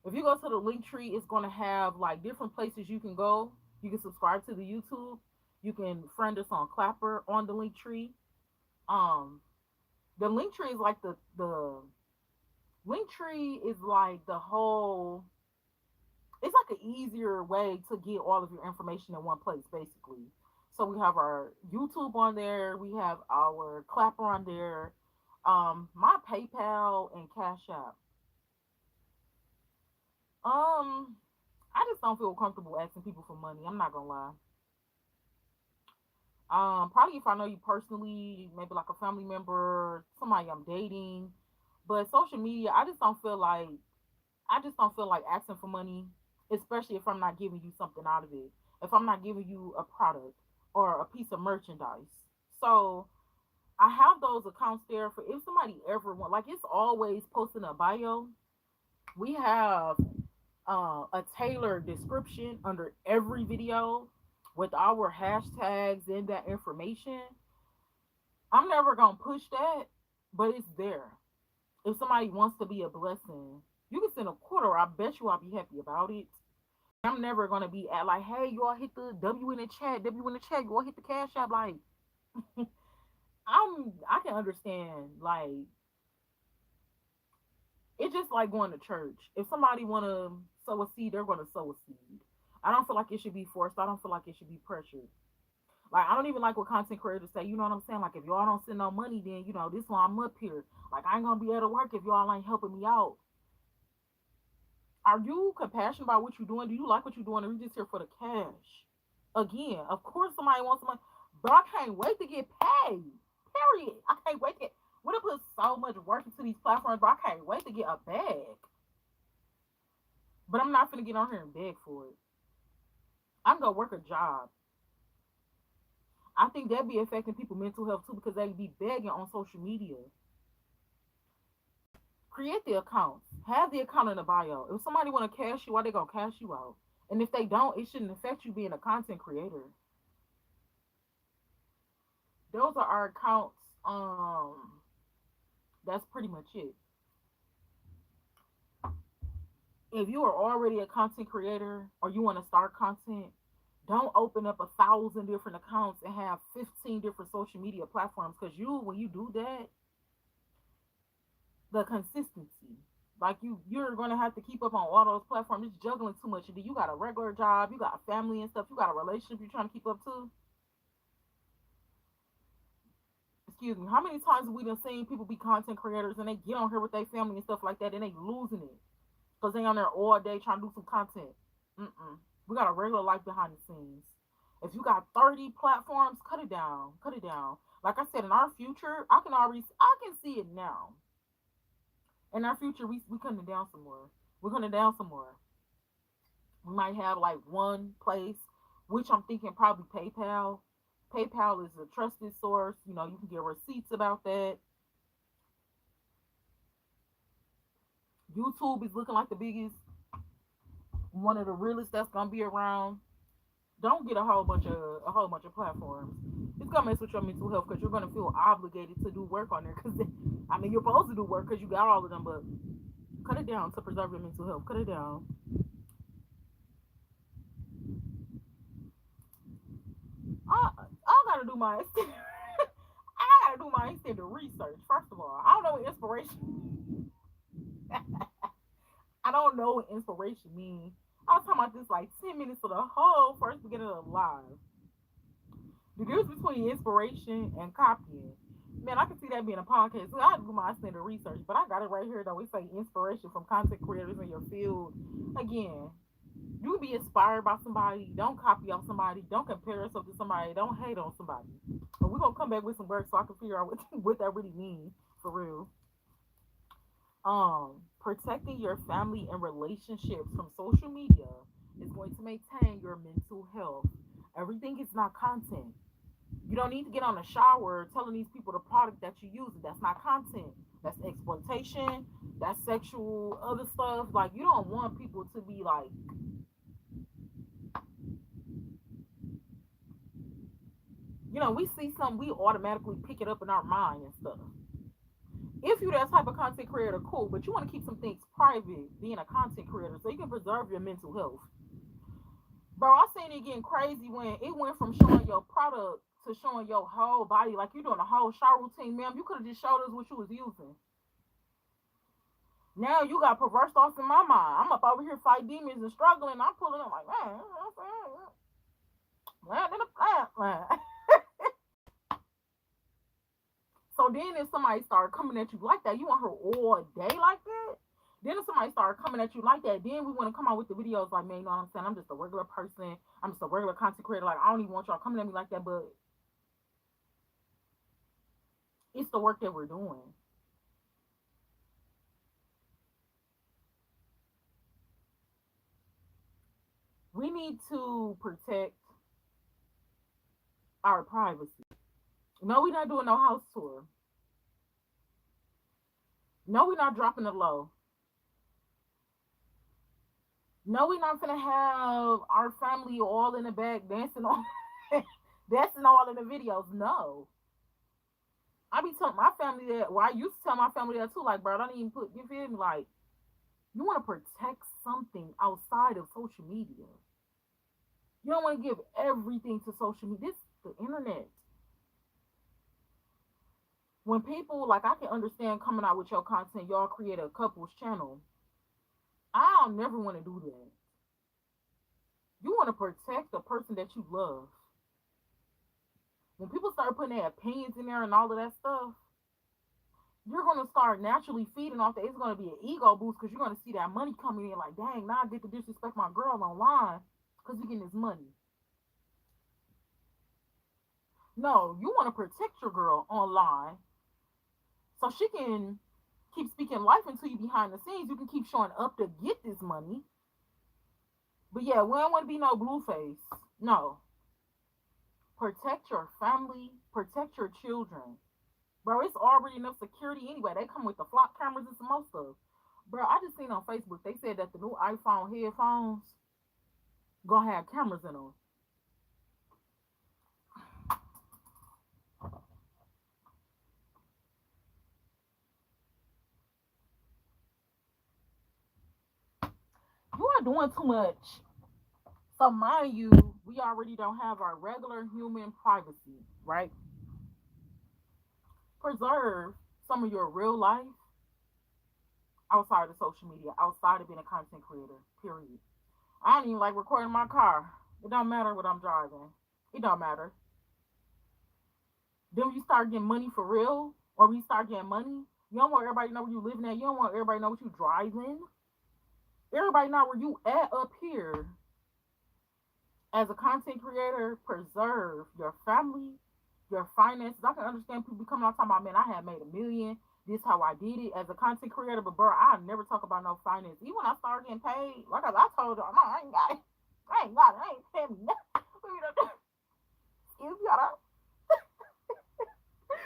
If you go to the link tree, it's going to have like different places you can go. You can subscribe to the YouTube. You can friend us on Clapper on the link tree. Um, the link tree is like the link tree is like the whole. It's like an easier way to get all of your information in one place, basically. So we have our YouTube on there. We have our Clapper on there. My PayPal and Cash App. Um, I just don't feel comfortable asking people for money. I'm not gonna lie. Probably if I know you personally, maybe like a family member, somebody I'm dating. But social media, I just don't feel like asking for money, especially if I'm not giving you something out of it. If I'm not giving you a product or a piece of merchandise. So I have those accounts there for if somebody ever want, like, it's always posted in a bio. We have a tailored description under every video with our hashtags and that information. I'm never gonna push that, but it's there. If somebody wants to be a blessing, you can send a quarter. I bet you I'll be happy about it. I'm never gonna be at like, hey, you all hit the W in the chat, W in the chat, you all hit the cash app. Like, I can understand. Like, it's just like going to church. If somebody wanna sow a seed, they're gonna sow a seed. I don't feel like it should be forced. I don't feel like it should be pressured. Like, I don't even like what content creators say. You know what I'm saying? Like, if y'all don't send no money, then this why I'm up here. Like, I ain't gonna be able to work if y'all ain't helping me out. Are you compassionate about what you're doing? Do you like what you're doing? Or are you just here for the cash? Again, of course somebody wants some money, but I can't wait to get paid. Period. I can't wait to get. We have put so much work into these platforms, but I can't wait to get a bag. But I'm not gonna get on here and beg for it. I'm gonna work a job. I think that be affecting people' mental health too because they be begging on social media. Create the accounts. Have the account in the bio. If somebody want to cash you out, they gonna cash you out. And if they don't, it shouldn't affect you being a content creator. Those are our accounts. That's pretty much it. If you are already a content creator or you want to start content, don't open up 1,000 different accounts and have 15 different social media platforms. Because when you do that, the consistency, like you're gonna have to keep up on all those platforms. It's juggling too much. You got a regular job, you got a family and stuff, you got a relationship you're trying to keep up to. Excuse me. How many times have we done seen people be content creators and they get on here with their family and stuff like that and they losing it because they on there all day trying to do some content. Mm-mm. We got a regular life behind the scenes. If you got 30 platforms, cut it down. Cut it down. Like I said, in our future, I can see it now. In our future, we cutting it down some more. We're cutting it down some more. We might have like one place, which I'm thinking probably PayPal. PayPal is a trusted source. You can get receipts about that. YouTube is looking like the biggest, one of the realest that's gonna be around. Don't get a whole bunch of platforms. It's gonna mess with your mental health because you're gonna feel obligated to do work on there. Because I mean, you're supposed to do work because you got all of them, but cut it down to preserve your mental health. Cut it down. I gotta do my I gotta do my extended research. First of all, I don't know what inspiration. I don't know what inspiration means. I was talking about this like 10 minutes of the whole first beginning of live. The difference between inspiration and copying. Man, I can see that being a podcast. So I have to do my extended research, but I got it right here though. We say inspiration from content creators in your field. Again, you be inspired by somebody. Don't copy off somebody. Don't compare yourself to somebody. Don't hate on somebody. But we're gonna come back with some work so I can figure out what that really means for real. Protecting your family and relationships from social media is going to maintain your mental health. Everything is not content. You don't need to get on a shower telling these people the product that you use. That's not content. That's exploitation. That's sexual other stuff. Like, you don't want people to be like, we see something, we automatically pick it up in our mind and stuff. If you that type of content creator, cool, but you want to keep some things private being a content creator so you can preserve your mental health. Bro, I seen it getting crazy when it went from showing your product to showing your whole body, like you doing a whole shower routine, ma'am. You could have just showed us what you was using. Now you got perverse thoughts in my mind. I'm up over here fight demons and struggling. I'm pulling up like, man, land in a plant, man. So then if somebody start coming at you like that, you want her all day like that? Then if somebody start coming at you like that, then we want to come out with the videos like, man, you know what I'm saying? I'm just a regular person. I'm just a regular content creator. Like, I don't even want y'all coming at me like that, but it's the work that we're doing. We need to protect our privacy. No, we're not doing no house tour. No, we're not dropping the low. No, we're not gonna have our family all in the back dancing on dancing all in the videos. No. I be telling my family that, well, I used to tell my family that too, like, bro, don't even put, you feel me? Like, you want to protect something outside of social media. You don't want to give everything to social media. This the internet. When people, like, I can understand coming out with your content, y'all create a couples channel. I'll never want to do that. You want to protect the person that you love. When people start putting their opinions in there and all of that stuff, you're gonna start naturally feeding off that. It's gonna be an ego boost because you're gonna see that money coming in. Like, dang, now I get to disrespect my girl online because we getting this money. No, you want to protect your girl online so she can keep speaking life into you behind the scenes. You can keep showing up to get this money. But yeah, we don't want to be no blue face. No, protect your family, protect your children. Bro, it's already enough security anyway. They come with the flock cameras and some more stuff. Bro, I just seen on Facebook they said that the new iPhone headphones gonna have cameras in them. You are doing too much. So mind you, we already don't have our regular human privacy, right? Preserve some of your real life outside of social media, outside of being a content creator. Period. I don't even like recording my car. It don't matter what I'm driving. It don't matter. Then when you start getting money for real, or when you start getting money, you don't want everybody to know where you living at. You don't want everybody to know what you driving. Everybody know where you at up here. As a content creator, preserve your family, your finances. I can understand people coming out talking about, man, I had made $1 million. This how I did it as a content creator, but bro, I never talk about no finance. Even when I started getting paid, like I told y'all, no, I ain't got it. I ain't got it. I ain't paying me nothing. Excuse me,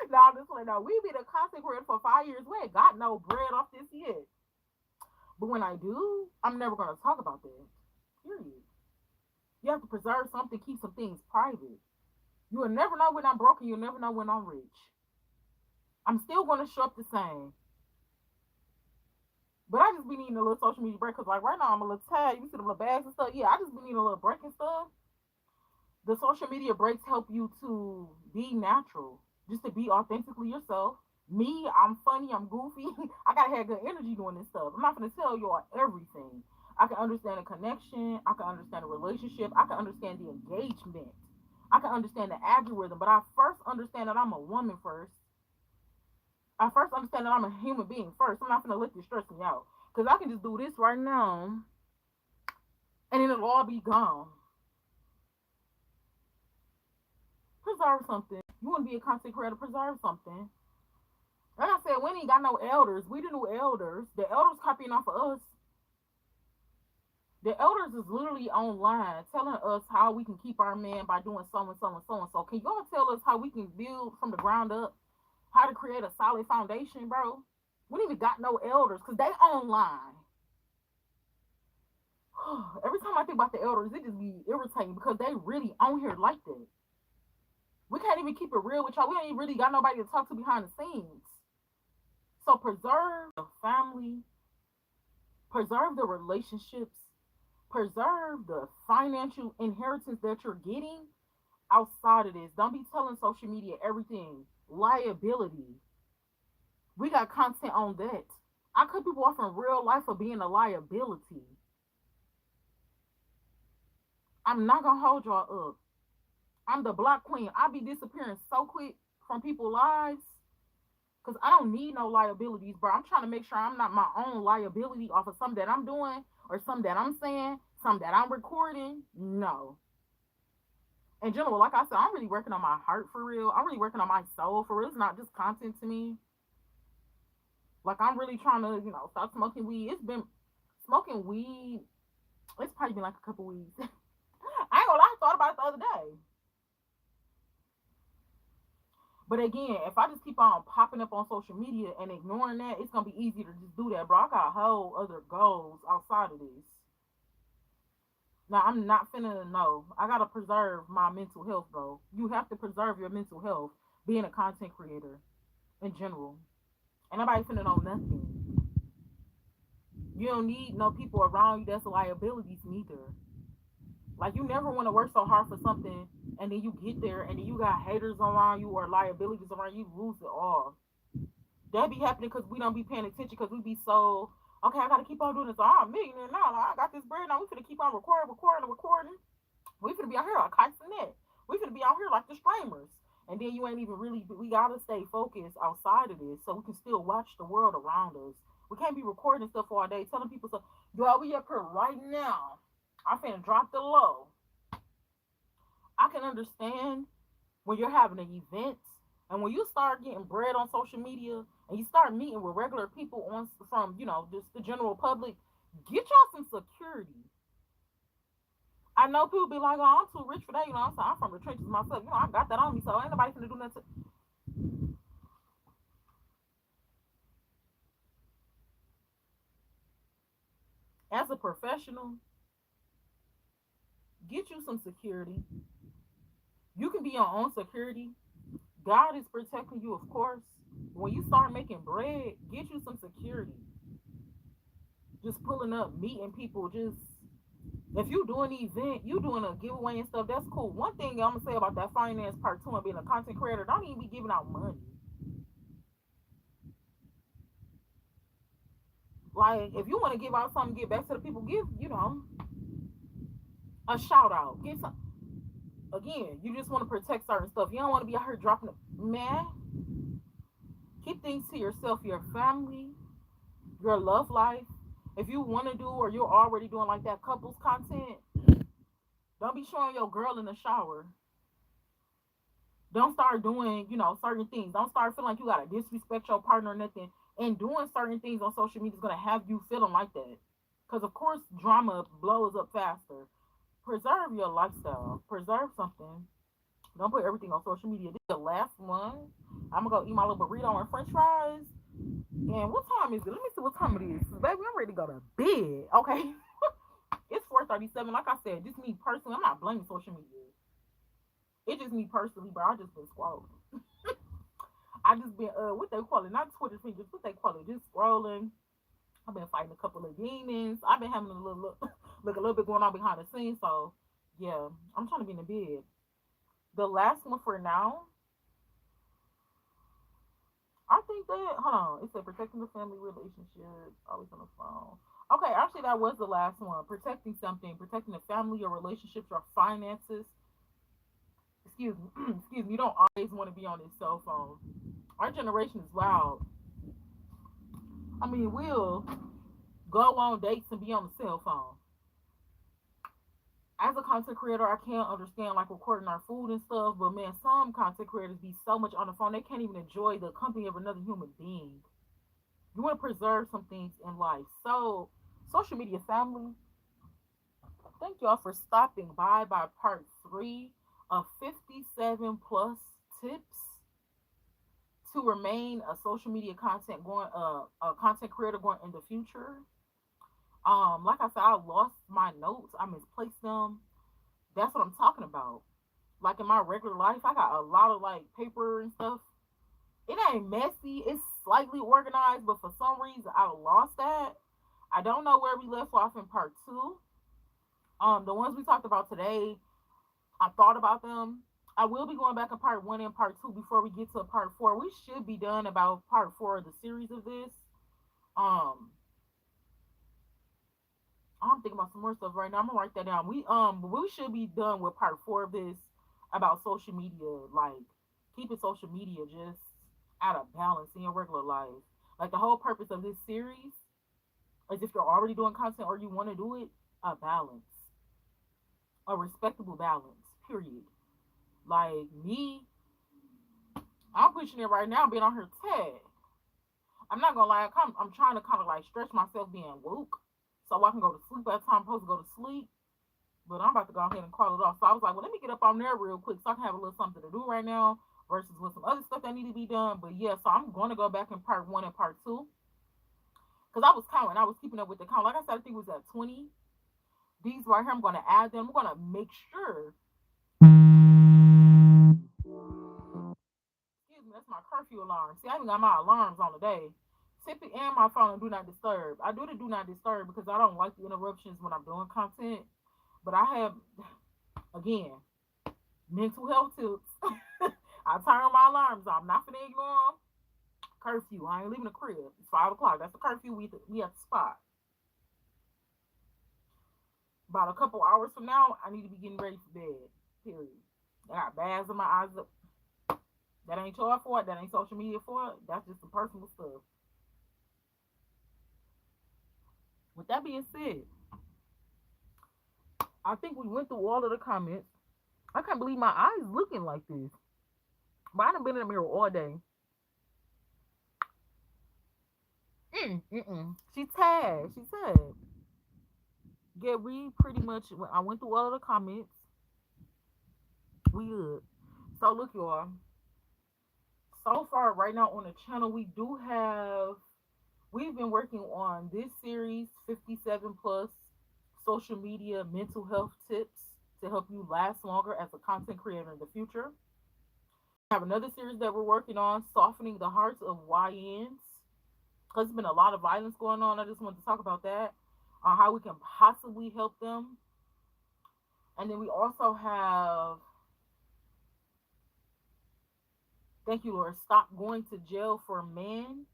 no, I'm just like, no, we been a content creator for 5 years. We ain't got no bread off this yet. But when I do, I'm never gonna talk about that. Period. You have to preserve something, keep some things private. You will never know when I'm broken. You'll never know when I'm rich. I'm still going to show up the same. But I just be needing a little social media break because, like, right now I'm a little tired. You see the little bags and stuff. Yeah, I just be needing a little break and stuff. The social media breaks help you to be natural, just to be authentically yourself. Me, I'm funny, I'm goofy. I gotta have good energy doing this stuff. I'm not gonna tell y'all everything. I can understand a connection, I can understand a relationship, I can understand the engagement, I can understand the algorithm, but I first understand that I'm a woman first. I first understand that I'm a human being first. I'm not gonna let this stress me out. Cause I can just do this right now and then it'll all be gone. Preserve something. You wanna be a content creator, preserve something. Like I said, we ain't got no elders. We the new elders. The elders copying off of us. The elders is literally online telling us how we can keep our man by doing so and so and so and so. Can y'all tell us how we can build from the ground up? How to create a solid foundation, bro? We ain't even got no elders because they online. Every time I think about the elders, it just be irritating because they really on here like that. We can't even keep it real with y'all. We ain't really got nobody to talk to behind the scenes. So preserve the family, preserve the relationships, preserve the financial inheritance that you're getting outside of this. Don't be telling social media everything. Liability. We got content on that. I cut people off in real life for being a liability. I'm not gonna hold y'all up. I'm the block queen. I be disappearing so quick from people's lives because I don't need no liabilities, bro. I'm trying to make sure I'm not my own liability off of something that I'm doing or something that I'm saying, something that I'm recording. No. In general, like I said, I'm really working on my heart for real. I'm really working on my soul for real. It's not just content to me. Like I'm really trying to, stop smoking weed. It's been smoking weed. It's probably been like a couple weeks. I ain't gonna lie, I thought about it the other day. But again, if I just keep on popping up on social media and ignoring that, it's gonna be easy to just do that, bro. I got whole other goals outside of this. Now I'm not finna know. I gotta preserve my mental health, bro. You have to preserve your mental health being a content creator in general. And nobody finna know nothing. You don't need no people around you that's liabilities neither. Like you never want to work so hard for something and then you get there and then you got haters around you or liabilities around you, lose it all. That be happening because we don't be paying attention because we be so okay. I gotta keep on doing this. Oh, I'm a millionaire now. Like, I got this bread now. We finna keep on recording. We finna be out here like kites and net. We finna be out here like the streamers. And then you ain't even really. We gotta stay focused outside of this so we can still watch the world around us. We can't be recording stuff all day, telling people so. Yo, we up here right now. I finna drop the low. I can understand when you're having an event and when you start getting bread on social media and you start meeting with regular people on from just the general public, get y'all some security. I know people be like, "Oh, I'm too rich for that." I'm from the trenches myself. I got that on me, so ain't nobody finna do nothing. As a professional, get you some security. You can be your own security. God is protecting you, of course. When you start making bread, get you some security. Just pulling up, meeting people, just if you doing an event, you doing a giveaway and stuff, that's cool. One thing I'm gonna say about that finance part two and being a content creator, don't even be giving out money. Like if you want to give out something, give back to the people, give a shout out. Get some again. You just want to protect certain stuff. You don't want to be out here dropping it. Man, keep things to yourself, your family, your love life. If you want to do or you're already doing like that couples content, don't be showing your girl in the shower. Don't start doing, certain things. Don't start feeling like you gotta disrespect your partner or nothing. And doing certain things on social media is gonna have you feeling like that. Because of course drama blows up faster. Preserve your lifestyle. Preserve something. Don't put everything on social media. This is the last one. I'm gonna go eat my little burrito and French fries. And what time is it? Let me see what time it is. Baby, I'm ready to go to bed. Okay. It's 4:37. Like I said, just me personally. I'm not blaming social media. It's just me personally, but I just been scrolling. I just been what they call it, not Twitter fingers, what they call it, just scrolling. I've been fighting a couple of demons. I've been having a little look a little bit going on behind the scenes. So yeah, I'm trying to be in the bed. The last one for now, I think that hold on, it said protecting the family relationship, always on the phone. Okay, actually that was the last one. Protecting something, protecting the family, your relationships, your finances. Excuse me, excuse me. You don't always want to be on this cell phone. Our generation is wild. I mean, we'll go on dates and be on the cell phone. As a content creator, I can't understand like recording our food and stuff, but man, some content creators be so much on the phone they can't even enjoy the company of another human being. You want to preserve some things in life. So, social media family, thank y'all for stopping by part three of 57 plus tips to remain a social media content going a content creator going in the future. Like I said, I lost my notes. I misplaced them. That's what I'm talking about. Like in my regular life, I got a lot of like paper and stuff. It ain't messy. It's slightly organized, but for some reason I lost that. I don't know where we left off in part two. The ones we talked about today, I thought about them. I will be going back in part one and part two before we get to part four. We should be done about part four of the series of this. Um, I'm thinking about some more stuff right now. I'm gonna write that down. We should be done with part four of this about social media, like keeping social media just out of balance in your regular life. Like the whole purpose of this series is if you're already doing content or you want to do it, a balance, a respectable balance. Period. Like me, I'm pushing it right now, being on her tag. I'm not gonna lie, I'm trying to kind of like stretch myself being woke so I can go to sleep at the time I'm supposed to go to sleep. But I'm about to go ahead and call it off. So I was like, well, let me get up on there real quick so I can have a little something to do right now versus with some other stuff that need to be done. But yeah, so I'm going to go back in part one and part two because I was counting. I was keeping up with the count. Like I said, I think it was at 20. These right here, I'm going to add them. I'm going to make sure. Excuse me, that's my curfew alarm. See, I even got my alarms on the day. Tippy and my phone on do not disturb. I do the do not disturb because I don't like the interruptions when I'm doing content. But I have, again, mental health tips. I turn my alarms off. I'm not finna ignore them. Curfew. I ain't leaving the crib. It's 5 o'clock. That's the curfew we have to spot. About a couple hours from now, I need to be getting ready for bed. Period. I got bags in my eyes. That ain't your fault. That ain't social media fault. That's just some personal stuff. With that being said, I think we went through all of the comments. I can't believe my eyes looking like this. But I done been in the mirror all day. She tagged. She said, yeah, we pretty much, I went through all of the comments. We good. So look, y'all. So far, right now on the channel, we've been working on this series, 57 plus social media mental health tips to help you last longer as a content creator in the future. We have another series that we're working on, softening the hearts of YNs. Because there's been a lot of violence going on. I just wanted to talk about that, on how we can possibly help them. And then we also have, thank you, Lord, Stop Going to Jail for Men,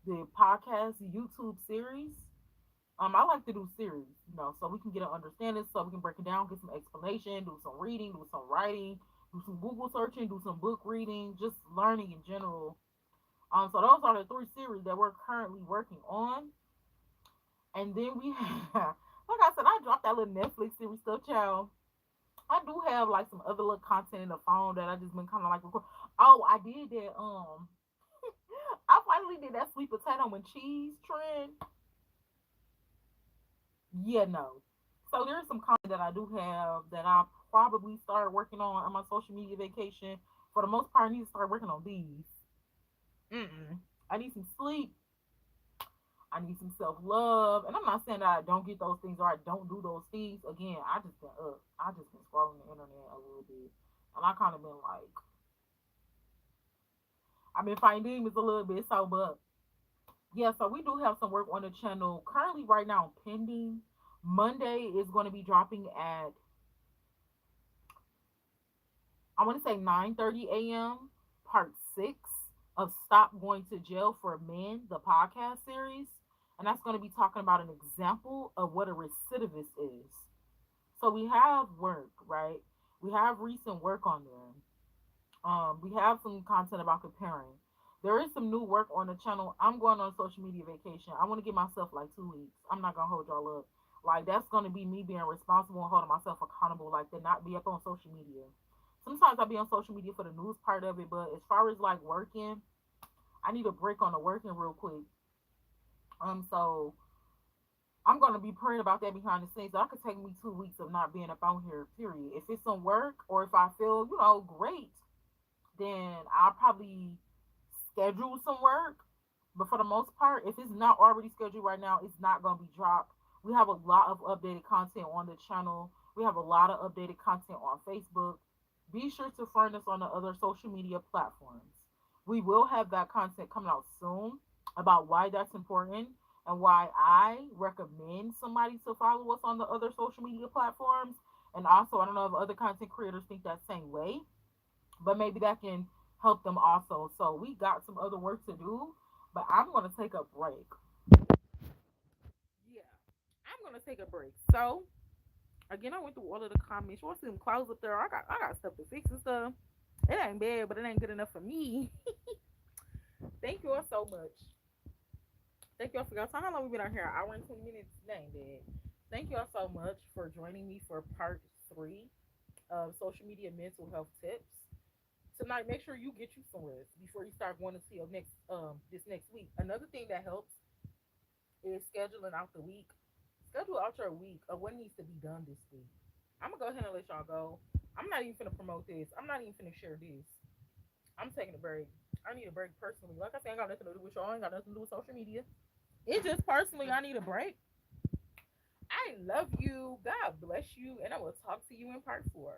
the podcast YouTube series. I like to do series, so we can get an understanding, so we can break it down, get some explanation, do some reading, do some writing, do some Google searching, do some book reading, just learning in general. So those are the three series that we're currently working on. And then we have, like I said, I dropped that little Netflix series stuff, child. I do have like some other little content in the phone that I just been kind of like record. Oh, I did that. I finally did that sweet potato and cheese trend. Yeah, no. So there's some content that I do have that I probably started working on my social media vacation. For the most part, I need to start working on these. I need some sleep. I need some self love. And I'm not saying that I don't get those things or I don't do those things. Again, I just been up. I just been scrolling the internet a little bit. And I kind of been like, I've been fighting demons a little bit. So, but yeah, so we do have some work on the channel. Currently, right now, pending. Monday is going to be dropping at, I want to say 9:30 a.m. Part 6 of Stop Going to Jail for Men, the podcast series. And that's going to be talking about an example of what a recidivist is. So we have work, right? We have recent work on there. We have some content about comparing. There is some new work on the channel. I'm going on social media vacation. I want to give myself like 2 weeks. I'm not gonna hold y'all up. Like that's gonna be me being responsible and holding myself accountable. Like to not be up on social media. Sometimes I'll be on social media for the news part of it, but as far as like working, I need a break on the working real quick. So I'm gonna be praying about that behind the scenes. So that could take me 2 weeks of not being up on here. Period. If it's some work or if I feel great, then I'll probably schedule some work. But for the most part, if it's not already scheduled right now, it's not going to be dropped. We have a lot of updated content on the channel. We have a lot of updated content on Facebook. Be sure to friend us on the other social media platforms. We will have that content coming out soon about why that's important and why I recommend somebody to follow us on the other social media platforms. And also, I don't know if other content creators think that same way, but maybe that can help them also. So we got some other work to do, but I'm gonna take a break. Yeah, I'm gonna take a break. So again, I went through all of the comments. You want to see them clothes up there? I got stuff to fix and stuff. It ain't bad, but it ain't good enough for me. Thank you all so much. Thank you all for your time. How long we been out here? An hour and 20 minutes. Dang, bad. Thank you all so much for joining me for part three of social media mental health tips. Tonight, make sure you get you some rest before you start going to see your next this next week. Another thing that helps is scheduling out the week. Schedule out your week of what needs to be done this week. I'm gonna go ahead and let y'all go. I'm not even finna promote this. I'm not even finna share this. I'm taking a break. I need a break personally. Like I said, I ain't got nothing to do with y'all. I ain't got nothing to do with social media. It's just personally, I need a break. I love you. God bless you. And I will talk to you in part four.